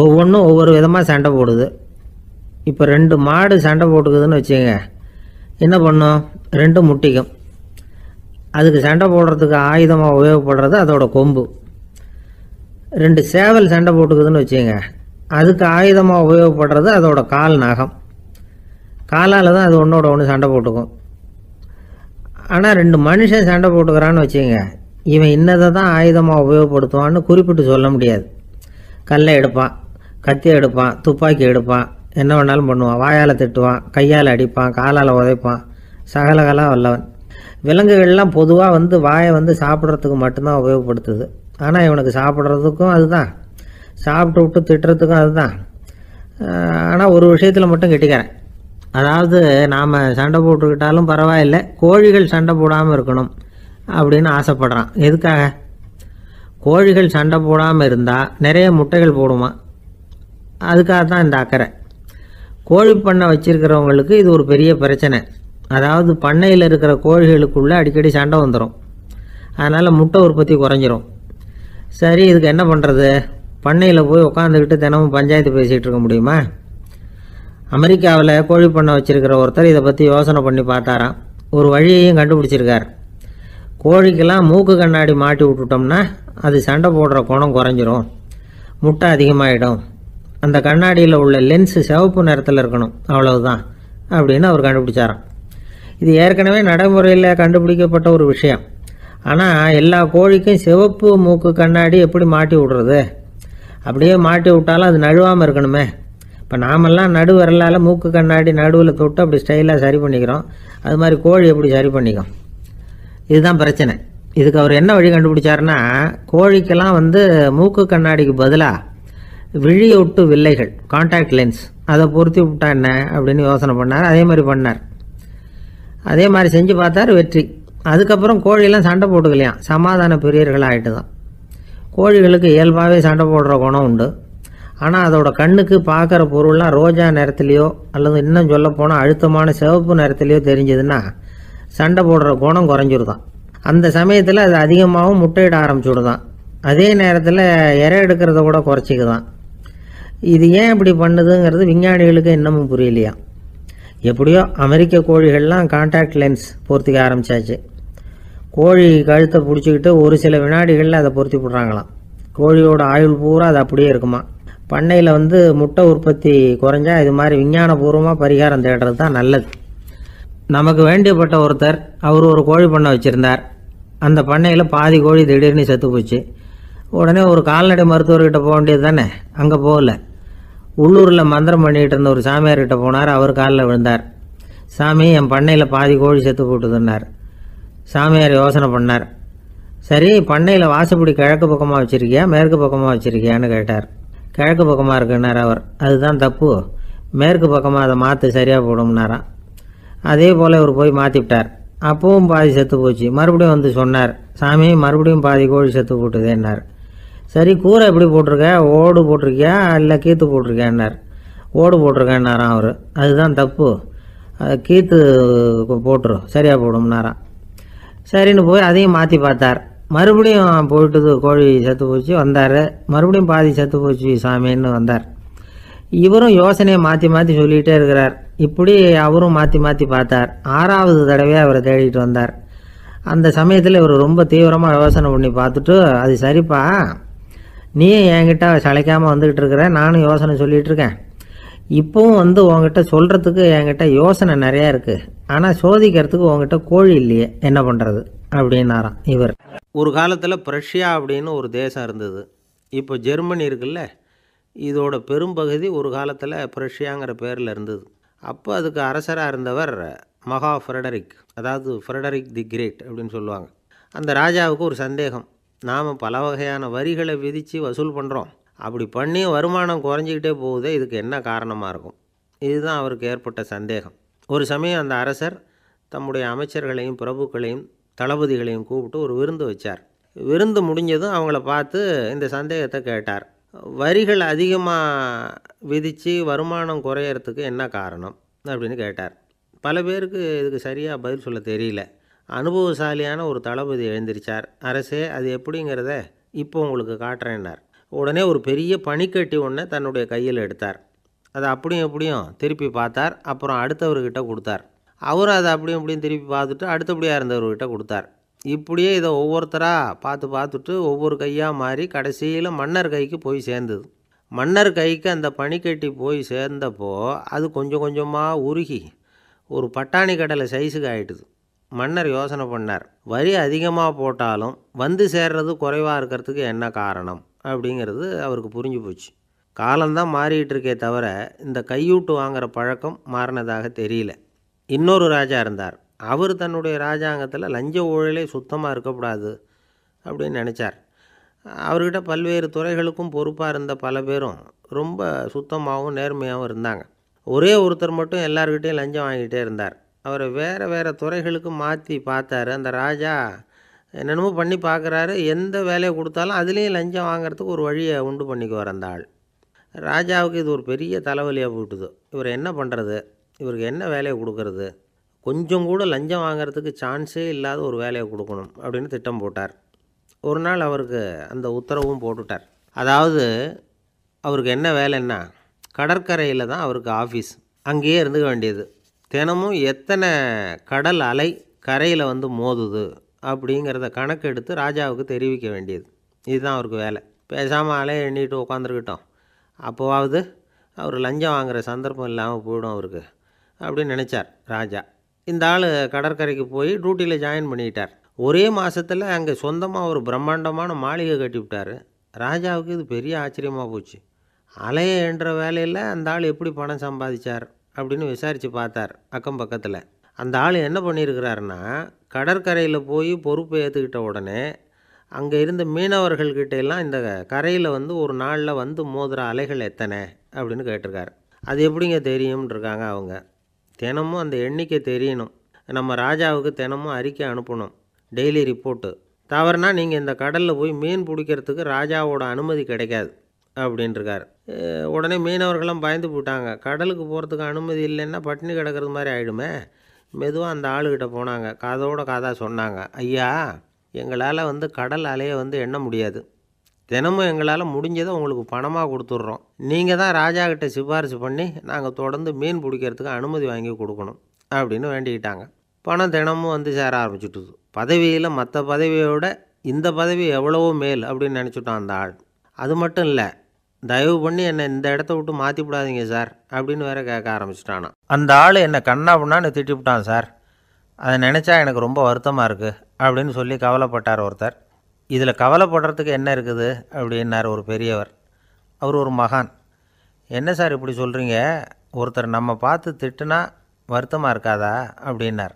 Speaker 1: ஒவ்வொன்றும் ஒவ்வொரு விதமாக சண்டை போடுது. இப்போ 2 மாடு சண்டை போட்டுக்குதுன்னு வச்சுங்க, என்ன பண்ணும்? 2 முட்டிக்கும். அதுக்கு சண்டை போடுறதுக்கு ஆயுதமாக உபயோகப்படுறது அதோட கொம்பு. 2 சேவல் சண்டை போட்டுக்குதுன்னு வச்சுங்க, அதுக்கு ஆயுதமாக உபயோகப்படுறது அதோட கால் நகம். காலால் தான் அது ஒன்றோட ஒன்று சண்டை போட்டுக்கும். ஆனால் 2 மனுஷன் சண்டை போட்டுக்கிறான்னு வச்சுங்க, இவன் இன்னதை தான் ஆயுதமாக உபயோகப்படுத்துவான்னு குறிப்பிட்டு சொல்ல முடியாது. கல்லை எடுப்பான், கத்தி எடுப்பான், துப்பாக்கி எடுப்பான், என்ன வேணாலும் பண்ணுவான். வாயால் திட்டுவான், கையால் அடிப்பான், காலால் உதைப்பான், சகலகலாக வல்லவன். விலங்குகள்லாம் பொதுவாக வாயை சாப்பிட்றதுக்கு மட்டும்தான் உபயோகப்படுத்துது. ஆனால் இவனுக்கு சாப்பிட்றதுக்கும் அதுதான், சாப்பிட்டு விட்டு திட்டுறதுக்கும் அதுதான். ஆனால் ஒரு விஷயத்தில் மட்டும் கெட்டிக்கிறேன். அதாவது நாம் சண்டை போட்டுக்கிட்டாலும் பரவாயில்லை, கோழிகள் சண்டை போடாமல் இருக்கணும் அப்படின்னு ஆசைப்படுறான். எதுக்காக? கோழிகள் சண்டை போடாமல் இருந்தால் நிறைய முட்டைகள் போடுமா, அதுக்காக தான் இந்த அக்கறை. கோழி பண்ணை வச்சுருக்கிறவங்களுக்கு இது ஒரு பெரிய பிரச்சனை. அதாவது பண்ணையில் இருக்கிற கோழிகளுக்குள்ளே அடிக்கடி சண்டை வந்துடும். அதனால் முட்டை உற்பத்தி குறைஞ்சிரும். சரி, இதுக்கு என்ன பண்ணுறது? பண்ணையில் போய் உட்காந்துக்கிட்டு தினமும் பஞ்சாயத்து பேசிகிட்டு இருக்க முடியுமா? அமெரிக்காவில் கோழி பண்ணை வச்சுருக்கிற ஒருத்தர் இதை பற்றி யோசனை பண்ணி பார்த்தாராம். ஒரு வழியையும் கண்டுபிடிச்சிருக்கார். கோழிக்கெல்லாம் மூக்கு கண்ணாடி மாட்டி விட்டுட்டோம்னா அது சண்டை போடுற குணம் குறைஞ்சிரும், முட்டை அதிகமாகிடும். அந்த கண்ணாடியில் உள்ள லென்ஸு சிவப்பு நிறத்தில் இருக்கணும், அவ்வளவுதான் அப்படின்னு அவர் கண்டுபிடிச்சாராம். இது ஏற்கனவே நடைமுறையில் கண்டுபிடிக்கப்பட்ட ஒரு விஷயம். ஆனால் எல்லா கோழிக்கும் சிவப்பு மூக்கு கண்ணாடி எப்படி மாட்டி விடுறது? அப்படியே மாட்டி விட்டாலும் அது நழுவாமல் இருக்கணுமே. இப்போ நாமெல்லாம் நடு விரலால் மூக்கு கண்ணாடி நடுவில் தொட்டு அப்படி ஸ்டைலாக சரி பண்ணிக்கிறோம். அது மாதிரி கோழி எப்படி சரி பண்ணிக்கும்? இதுதான் பிரச்சனை. இதுக்கு அவர் என்ன வழி கண்டுபிடிச்சாருன்னா, கோழிக்கெல்லாம் மூக்கு கண்ணாடிக்கு பதிலாக விழியொட்டு வில்லைகள், கான்டாக்ட் லென்ஸ், அதை பொருத்தி விட்டா என்ன அப்படின்னு யோசனை பண்ணார். அதே மாதிரி பண்ணார். அதே மாதிரி செஞ்சு பார்த்தார், வெற்றி. அதுக்கப்புறம் கோழியெல்லாம் சண்டை போட்டுக்கலையாம், சமாதான பிரியர்கள் ஆகிட்டு தான். கோழிகளுக்கு இயல்பாகவே சண்டை போடுற குணம் உண்டு. ஆனால் அதோட கண்ணுக்கு பார்க்குற பொருள்லாம் ரோஜா நிறத்துலையோ அல்லது இன்னும் சொல்லப்போனால் அழுத்தமான சிவப்பு நிறத்துலையோ தெரிஞ்சதுன்னா சண்டை போடுற குணம் குறைஞ்சிருதான். அந்த சமயத்தில் அது அதிகமாகவும் முட்டையிட ஆரம்பிச்சுடுதான். அதே நேரத்தில் இறை எடுக்கிறத கூட குறைச்சிக்குதான். இது ஏன் இப்படி பண்ணுதுங்கிறது விஞ்ஞானிகளுக்கு இன்னமும் புரியலையா. எப்படியோ அமெரிக்க கோழிகள்லாம் கான்டாக்ட் லென்ஸ் பொருத்திக்க ஆரம்பித்தாச்சு. கோழி கழுத்தை பிடிச்சிக்கிட்டு ஒரு சில வினாடிகளில் அதை பொருத்தி விட்றாங்களாம். கோழியோட ஆயுள் பூரா அது அப்படியே இருக்குமா. பண்ணையில் முட்டை உற்பத்தி குறைஞ்சா இது மாதிரி விஞ்ஞானபூர்வமாக பரிகாரம் தேடுறது தான் நல்லது. நமக்கு வேண்டியப்பட்ட ஒருத்தர், அவர் ஒரு கோழி பண்ணை வச்சுருந்தார். அந்த பண்ணையில் பாதி கோழி திடீர்னு செத்து போச்சு. உடனே ஒரு கால்நடை மருத்துவர்கிட்ட போக வேண்டியது தானே. அங்கே போகல, உள்ளூரில் மந்திரம் பண்ணிகிட்டு இருந்த ஒரு சாமியார்கிட்ட போனார். அவர் காலில் விழுந்தார். சாமி, என் பண்ணையில் பாதி கோழி செத்து போட்டுதுன்னார். சாமியார் யோசனை பண்ணார். சரி, பண்ணையில் வாசப்படி கிழக்கு பக்கமாக வச்சுருக்கியா மேற்கு பக்கமாக வச்சுருக்கியான்னு கேட்டார். கிழக்கு பக்கமாக இருக்குன்னார் அவர். அதுதான் தப்பு, மேற்கு பக்கமாக அதை மாற்று, சரியாக போடும்னாராம். அதே போல் இவர் போய் மாற்றிவிட்டார். அப்பவும் பாதி செத்து போச்சு. மறுபடியும் சொன்னார், சாமி மறுபடியும் பாதி கோழி செத்து போட்டுதேன்னார். சரி, கூரை எப்படி போட்டிருக்க, ஓடு போட்டிருக்கியா இல்லை கீத்து போட்டிருக்கியான்னார். ஓடு போட்டிருக்கேன்னாராம் அவர். அதுதான் தப்பு, கீத்து போட்டுரும், சரியாக போடும்னாராம். சரின்னு போய் அதையும் மாற்றி பார்த்தார். மறுபடியும் போயிட்டுது, கோழி செத்து போச்சு. வந்தார், மறுபடியும் பாதி செத்து போச்சு சாமின்னு வந்தார். இவரும் யோசனையை மாற்றி மாற்றி சொல்லிகிட்டே இருக்கிறார். இப்படி அவரும் மாற்றி மாற்றி பார்த்தார். 6வது தடவையாக அவரை தேடிட்டு வந்தார். அந்த சமயத்தில் இவர் ரொம்ப தீவிரமாக யோசனை பண்ணி பார்த்துட்டு, அது சரிப்பா, நீயும் என்கிட்ட சளைக்காமல் வந்துக்கிட்டு இருக்கிற, நானும் யோசனை சொல்லிகிட்டு இருக்கேன். இப்போவும் உங்ககிட்ட சொல்கிறதுக்கு என்கிட்ட யோசனை நிறையா இருக்குது, ஆனால் சோதிக்கிறதுக்கு உங்ககிட்ட கோழி இல்லையே, என்ன பண்ணுறது அப்படின்னாராம் இவர். ஒரு காலத்தில் பிரஷ்யா அப்படின்னு ஒரு தேசம் இருந்தது. இப்போ ஜெர்மனி இருக்குல்ல, இதோட பெரும்பகுதி ஒரு காலத்தில் பிரஷ்யாங்கிற பேரில் இருந்தது. அப்போ அதுக்கு அரசராக இருந்தவர் மகா ஃப்ரெடரிக், அதாவது ஃப்ரெடரிக் தி கிரேட் அப்படின்னு சொல்லுவாங்க. அந்த ராஜாவுக்கு ஒரு சந்தேகம், நாம் பல வகையான வரிகளை விதித்து வசூல் பண்ணுறோம், அப்படி பண்ணி வருமானம் குறைஞ்சிக்கிட்டே போகுதே, இதுக்கு என்ன காரணமாக இருக்கும்? இதுதான் அவருக்கு ஏற்பட்ட சந்தேகம். ஒரு சமயம் அந்த அரசர் தம்முடைய அமைச்சர்களையும் பிரபுக்களையும் தளபதிகளையும் கூப்பிட்டு ஒரு விருந்து வச்சார். விருந்து முடிஞ்சதும் அவங்கள பார்த்து இந்த சந்தேகத்தை கேட்டார். வரிகள் அதிகமாக விதித்து வருமானம் குறையறதுக்கு என்ன காரணம் அப்படின்னு கேட்டார். பல பேருக்கு இதுக்கு சரியாக பதில் சொல்ல தெரியல. அனுபவசாலியான ஒரு தளபதி எழுந்திருச்சார். அரசே, அது எப்படிங்கிறத இப்போ உங்களுக்கு காட்டுறேன்னார். உடனே ஒரு பெரிய பனிக்கட்டி ஒன்றை தன்னுடைய கையில் எடுத்தார். அதை அப்படியும் எப்படியும் திருப்பி பார்த்தார். அப்புறம் அடுத்தவர்கிட்ட கொடுத்தார். அவரும் அதை அப்படியும் இப்படியும் திருப்பி பார்த்துட்டு அடுத்தபடியாக இருந்தவர்கிட்ட கொடுத்தார். இப்படியே இதை ஒவ்வொருத்தராக பார்த்துட்டு ஒவ்வொரு கையாக மாறி கடைசியில் மன்னர் கைக்கு போய் சேர்ந்தது. மன்னர் கைக்கு அந்த பனிக்கட்டி போய் சேர்ந்தப்போ அது கொஞ்சம் கொஞ்சமாக உருகி ஒரு பட்டாணி கடலை சைஸுக்கு ஆகிட்டுது. மன்னர் யோசனை பண்ணார். வரி அதிகமாக போட்டாலும் வந்து சேர்றது குறைவாக இருக்கிறதுக்கு என்ன காரணம் அப்படிங்கிறது அவருக்கு புரிஞ்சு போச்சு. காலம்தான் மாறிட்டு இருக்கே தவிர இந்த கையூட்டு வாங்குகிற பழக்கம் மாறினதாக தெரியல. இன்னொரு ராஜா இருந்தார். அவர் தன்னுடைய ராஜாங்கத்தில் லஞ்ச ஊழலே சுத்தமாக இருக்கக்கூடாது அப்படின்னு நினச்சார். அவர்கிட்ட பல்வேறு துறைகளுக்கும் பொறுப்பாக இருந்த பல பேரும் ரொம்ப சுத்தமாகவும் நேர்மையாகவும் இருந்தாங்க. ஒரே ஒருத்தர் மட்டும் எல்லார்கிட்டையும் லஞ்சம் வாங்கிட்டே இருந்தார். அவரை வேறு வேறு துறைகளுக்கு மாற்றி பார்த்தாரு. அந்த ராஜா என்னென்னமோ பண்ணி பார்க்குறாரு. எந்த வேலையை கொடுத்தாலும் அதுலேயும் லஞ்சம் வாங்குறதுக்கு ஒரு வழியை உண்டு பண்ணிக்குவார் அந்த ஆள். ராஜாவுக்கு இது ஒரு பெரிய தலைவலியாக போயிட்டுது. இவர் என்ன பண்ணுறது, இவருக்கு என்ன வேலையை கொடுக்கறது, கொஞ்சம் கூட லஞ்சம் வாங்கிறதுக்கு சான்ஸே இல்லாத ஒரு வேலையை கொடுக்கணும் அப்படின்னு திட்டம் போட்டார். ஒரு நாள் அவருக்கு அந்த உத்தரவும் போட்டுட்டார். அதாவது அவருக்கு என்ன வேலைன்னா, கடற்கரையில் தான் அவருக்கு ஆஃபீஸ். அங்கேயே இருந்துக்க வேண்டியது. தினமும் எத்தனை கடல் அலை கரையில் வந்து மோதுது அப்படிங்கிறத கணக்கெடுத்து ராஜாவுக்கு தெரிவிக்க வேண்டியது. இதுதான் அவருக்கு வேலை. பேசாமல் அலையை எண்ணிட்டு உட்காந்துருக்கட்டும், அப்போவாவது அவர் லஞ்சம் வாங்குகிற சந்தர்ப்பம் இல்லாமல் போயிடும் அவருக்கு அப்படின்னு நினச்சார் ராஜா. இந்த ஆள் கடற்கரைக்கு போய் டியூட்டியில் ஜாயின் பண்ணிக்கிட்டார். ஒரே மாதத்தில் அங்கே சொந்தமாக ஒரு பிரம்மாண்டமான மாளிகை கட்டிவிட்டார். ராஜாவுக்கு இது பெரிய ஆச்சரியமாக போச்சு. அலையை என்ற வேலையில் அந்த ஆள் எப்படி பணம் சம்பாதிச்சார் அப்படின்னு விசாரித்து பார்த்தார் அக்கம் பக்கத்தில். அந்த ஆள் என்ன பண்ணியிருக்கிறாருன்னா, கடற்கரையில் போய் பொறுப்பை ஏற்றுக்கிட்ட உடனே அங்கே இருந்த மீனவர்கள்கிட்ட எல்லாம் இந்த கரையில் வந்து ஒரு நாளில் வந்து மோதுகிற அலைகள் எத்தனை அப்படின்னு கேட்டிருக்காரு. அது எப்படிங்க தெரியும்னு இருக்காங்க அவங்க. தினமும் அந்த எண்ணிக்கை தெரியணும். நம்ம ராஜாவுக்கு தினமும் அறிக்கை அனுப்பணும், டெய்லி ரிப்போர்ட்டு. தவறுனா நீங்கள் இந்த கடலில் போய் மீன் பிடிக்கிறதுக்கு ராஜாவோட அனுமதி கிடைக்காது அப்படின்ட்டுருக்கார். உடனே மீனவர்கள்லாம் பயந்து போட்டாங்க. கடலுக்கு போகிறதுக்கு அனுமதி இல்லைன்னா பட்டினி கிடக்கிறது மாதிரி ஆகிடுமே. மெதுவாக அந்த ஆளுக்கிட்ட போனாங்க. காதோட காதாக சொன்னாங்க, ஐயா, எங்களால் வந்து கடல் அலையை வந்து எண்ண முடியாது. தினமும் எங்களால் முடிஞ்சதை உங்களுக்கு பணமாக கொடுத்துட்றோம். நீங்கள் தான் ராஜா கிட்ட சிபாரிசு பண்ணி நாங்கள் தொடர்ந்து மீன் பிடிக்கிறதுக்கு அனுமதி வாங்கி கொடுக்கணும் அப்படின்னு வேண்டிக்கிட்டாங்க. பணம் தினமும் வந்து சேர ஆரம்பிச்சுட்டுது. பதவியில் மற்ற பதவியோட இந்த பதவி எவ்வளவோ மேல் அப்படின்னு நினச்சிட்டான் அந்த ஆள். அது மட்டும் இல்லை, தயவு பண்ணி என்னை இந்த இடத்த விட்டு மாற்றி விடாதீங்க சார் அப்படின்னு வேற கேட்க ஆரம்பிச்சிட்டானா. அந்த ஆள் என்னை கண்ணா பண்ணான்னு திட்டிவிட்டான் சார். அதை நினச்சா எனக்கு ரொம்ப வருத்தமாக இருக்குது அப்படின்னு சொல்லி கவலைப்பட்டார் ஒருத்தர். இதில் கவலைப்படுறதுக்கு என்ன இருக்குது அப்படின்னார் ஒரு பெரியவர். அவர் ஒரு மகான். என்ன சார் இப்படி சொல்கிறீங்க, ஒருத்தர் நம்ம பார்த்து திட்டுனா வருத்தமாக இருக்காதா அப்படின்னார்.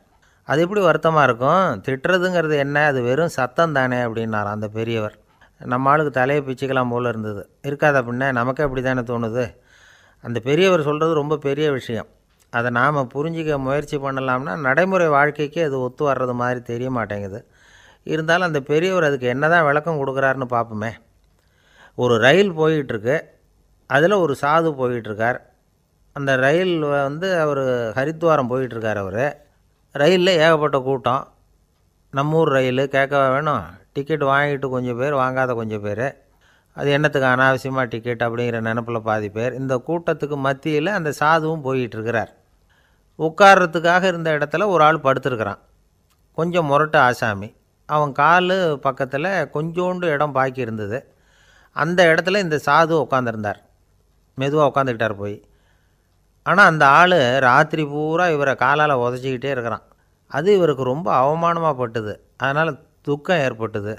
Speaker 1: அது எப்படி வருத்தமாக இருக்கும், திட்டுறதுங்கிறது என்ன, அது வெறும் சத்தம் தானே அப்படின்னார் அந்த பெரியவர். நம்ம ஆளுக்கு தலையை பிச்சுக்கலாம் போல் இருந்தது. இருக்காதா பின்ன, நமக்கே அப்படி தானே தோணுது. அந்த பெரியவர் சொல்கிறது ரொம்ப பெரிய விஷயம். அதை நாம் புரிஞ்சிக்க முயற்சி பண்ணலாம்னா நடைமுறை வாழ்க்கைக்கு அது ஒத்து வர்றது மாதிரி தெரிய மாட்டேங்குது. இருந்தாலும் அந்த பெரியவர் அதுக்கு என்ன தான் விளக்கம் கொடுக்குறாருன்னு பார்ப்போமே. ஒரு ரயில் போயிட்டுருக்கு. அதில் ஒரு சாது போயிட்டுருக்கார். அந்த ரயில் வந்து அவர் ஹரித்வாரம் போயிட்டுருக்கார். அவர் ரயிலில் ஏகப்பட்ட கூட்டம். நம்ம ஊர் ரயில் கேட்க வேணும். டிக்கெட் வாங்கிட்டு கொஞ்சம் பேர், வாங்காத கொஞ்சம் பேர். அது என்னத்துக்கு அனாவசியமாக டிக்கெட் அப்படிங்கிற நினப்பில் பாதி பேர். இந்த கூட்டத்துக்கு மத்தியில் அந்த சாதுவும் போயிட்டுருக்கிறார். உட்கார்றதுக்காக இருந்த இடத்துல ஒரு ஆள் படுத்துருக்கிறான். கொஞ்சம் முரட்டு ஆசாமி. அவன் கால் பக்கத்தில் கொஞ்சோண்டு இடம் பாக்கி இருந்தது. அந்த இடத்துல இந்த சாது உட்காந்துருந்தார். மெதுவாக உட்காந்துக்கிட்டார் போய். ஆனால் அந்த ஆள் ராத்திரி பூரா இவரை காலால் உதச்சிக்கிட்டே இருக்கிறான். அது இவருக்கு ரொம்ப அவமானமாக பட்டுது. அதனால் துக்கம் ஏற்பட்டுது.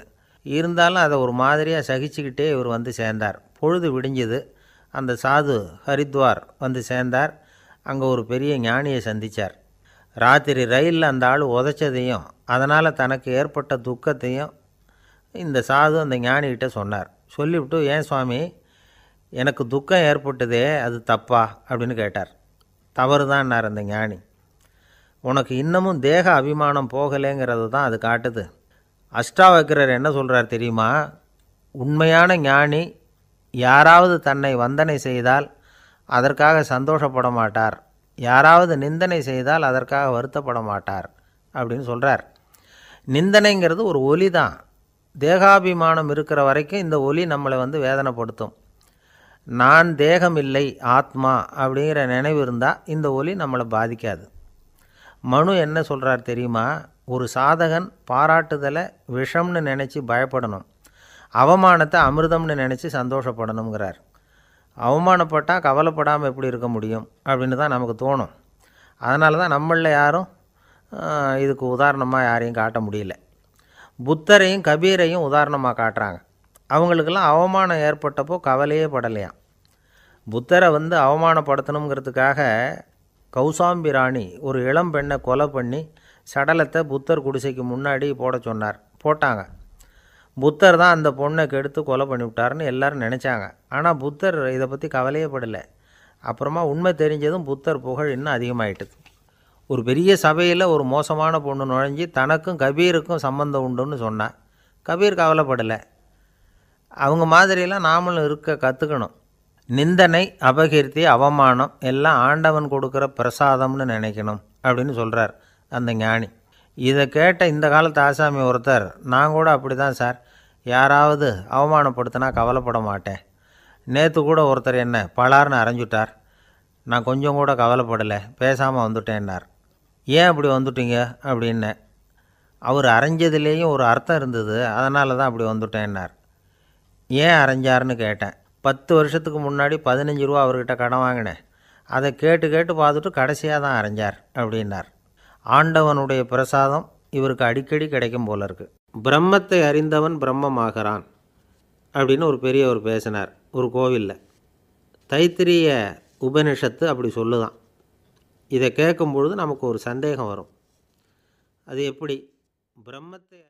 Speaker 1: இருந்தாலும் அதை ஒரு மாதிரியாக சகிச்சுக்கிட்டே இவர் வந்து சேர்ந்தார். பொழுது விடிஞ்சுது. அந்த சாது ஹரித்வார் வந்து சேர்ந்தார். அங்கே ஒரு பெரிய ஞானியை சந்தித்தார். ராத்திரி ரயிலில் அந்த ஆள் உதைச்சதையும் அதனால் தனக்கு ஏற்பட்ட துக்கத்தையும் இந்த சாது அந்த ஞானிகிட்ட சொன்னார். சொல்லிவிட்டு, ஏன் சுவாமி, எனக்கு துக்கம் ஏற்பட்டதே அது தப்பா அப்படின்னு கேட்டார். தவறு தான்னார் அந்த ஞானி. உனக்கு இன்னமும் தேக அபிமானம் போகலைங்கிறது தான் அது காட்டுது. அஷ்டாவக்கிரர் என்ன சொல்கிறார் தெரியுமா? உண்மையான ஞானி யாராவது தன்னை வந்தனை செய்தால் அதற்காக சந்தோஷப்பட மாட்டார், யாராவது நிந்தனை செய்தால் அதற்காக வருத்தப்பட மாட்டார் அப்படின்னு சொல்கிறார். நிந்தனைங்கிறது ஒரு ஒலி தான். தேகாபிமானம் இருக்கிற வரைக்கும் இந்த ஒலி நம்மளை வந்து வேதனைப்படுத்தும். நான் தேகம் இல்லை, ஆத்மா அப்படிங்கிற நினைவு இருந்தால் இந்த ஒலி நம்மளை பாதிக்காது. மனு என்ன சொல்கிறார் தெரியுமா? ஒரு சாதகன் பாராட்டுதலை விஷம்னு நினச்சி பயப்படணும், அவமானத்தை அமிர்தம்னு நினச்சி சந்தோஷப்படணுங்கிறார். அவமானப்பட்டால் கவலைப்படாமல் எப்படி இருக்க முடியும் அப்படின்னு தான் நமக்கு தோணும். அதனால தான் நம்மளில் யாரும் இதுக்கு உதாரணமாக யாரையும் காட்ட முடியல. புத்தரையும் கபீரையும் உதாரணமாக காட்டுறாங்க. அவங்களுக்கெல்லாம் அவமானம் ஏற்பட்டப்போ கவலையே படலையாம். புத்தரை அவமானப்படுத்தணுங்கிறதுக்காக கௌசாம்பி ராணி ஒரு இளம் பெண்ணை கொலை பண்ணி சடலத்தை புத்தர் குடிசைக்கு முன்னாடி போட சொன்னார். போட்டாங்க. புத்தர் தான் அந்த பொண்ணை கெடுத்து கொலை பண்ணிவிட்டாருன்னு எல்லோரும் நினச்சாங்க. ஆனால் புத்தர் இதை பற்றி கவலையே படலை. அப்புறமா உண்மை தெரிஞ்சதும் புத்தர் புகழ் இன்னும் அதிகமாயிட்டுது. ஒரு பெரிய சபையில் ஒரு மோசமான பொண்ணு நுழைஞ்சி தனக்கும் கபீருக்கும் சம்பந்தம் உண்டுன்னு சொன்னான். கபீர் கவலைப்படலை. அவங்க மாதிரியெல்லாம் நாமளும் இருக்க கற்றுக்கணும். நிந்தனை, அபகீர்த்தி, அவமானம் எல்லாம் ஆண்டவன் கொடுக்குற பிரசாதம்னு நினைக்கணும் அப்படின்னு சொல்கிறார் அந்த ஞானி. இதை கேட்ட இந்த காலத்து ஆசாமி ஒருத்தர், நான் கூட அப்படி தான் சார், யாராவது அவமானப்படுத்தினா கவலைப்பட மாட்டேன். நேற்று கூட ஒருத்தர் என்ன பலார்னு அரைஞ்சுட்டார், நான் கொஞ்சம் கூட கவலைப்படலை, பேசாமல் வந்துட்டேன்னார். ஏன் அப்படி வந்துட்டீங்க அப்படின்னேன். அவர் அரைஞ்சதுலேயும் ஒரு அர்த்தம் இருந்தது, அதனால தான் அப்படி வந்துட்டேன்னார். ஏன் அரைஞ்சாருன்னு கேட்டேன். 10 வருஷத்துக்கு முன்னாடி 15 ரூபா அவர்கிட்ட கடன் வாங்கினேன், அதை கேட்டு கேட்டு பார்த்துட்டு கடைசியாக தான் அரைஞ்சார் அப்படின்னார். ஆண்டவனுடைய பிரசாதம் இவருக்கு அடிக்கடி கிடைக்கும் போல இருக்கு. பிரம்மத்தை அறிந்தவன் பிரம்மமாகிறான் அப்படின்னு ஒரு பெரியவர் பேசினார் ஒரு கோவிலில். தைத்திரிய உபனிஷத்து அப்படி சொல்லுதான். இதை கேட்கும் பொழுது நமக்கு ஒரு சந்தேகம் வரும். அது எப்படி பிரம்மத்தை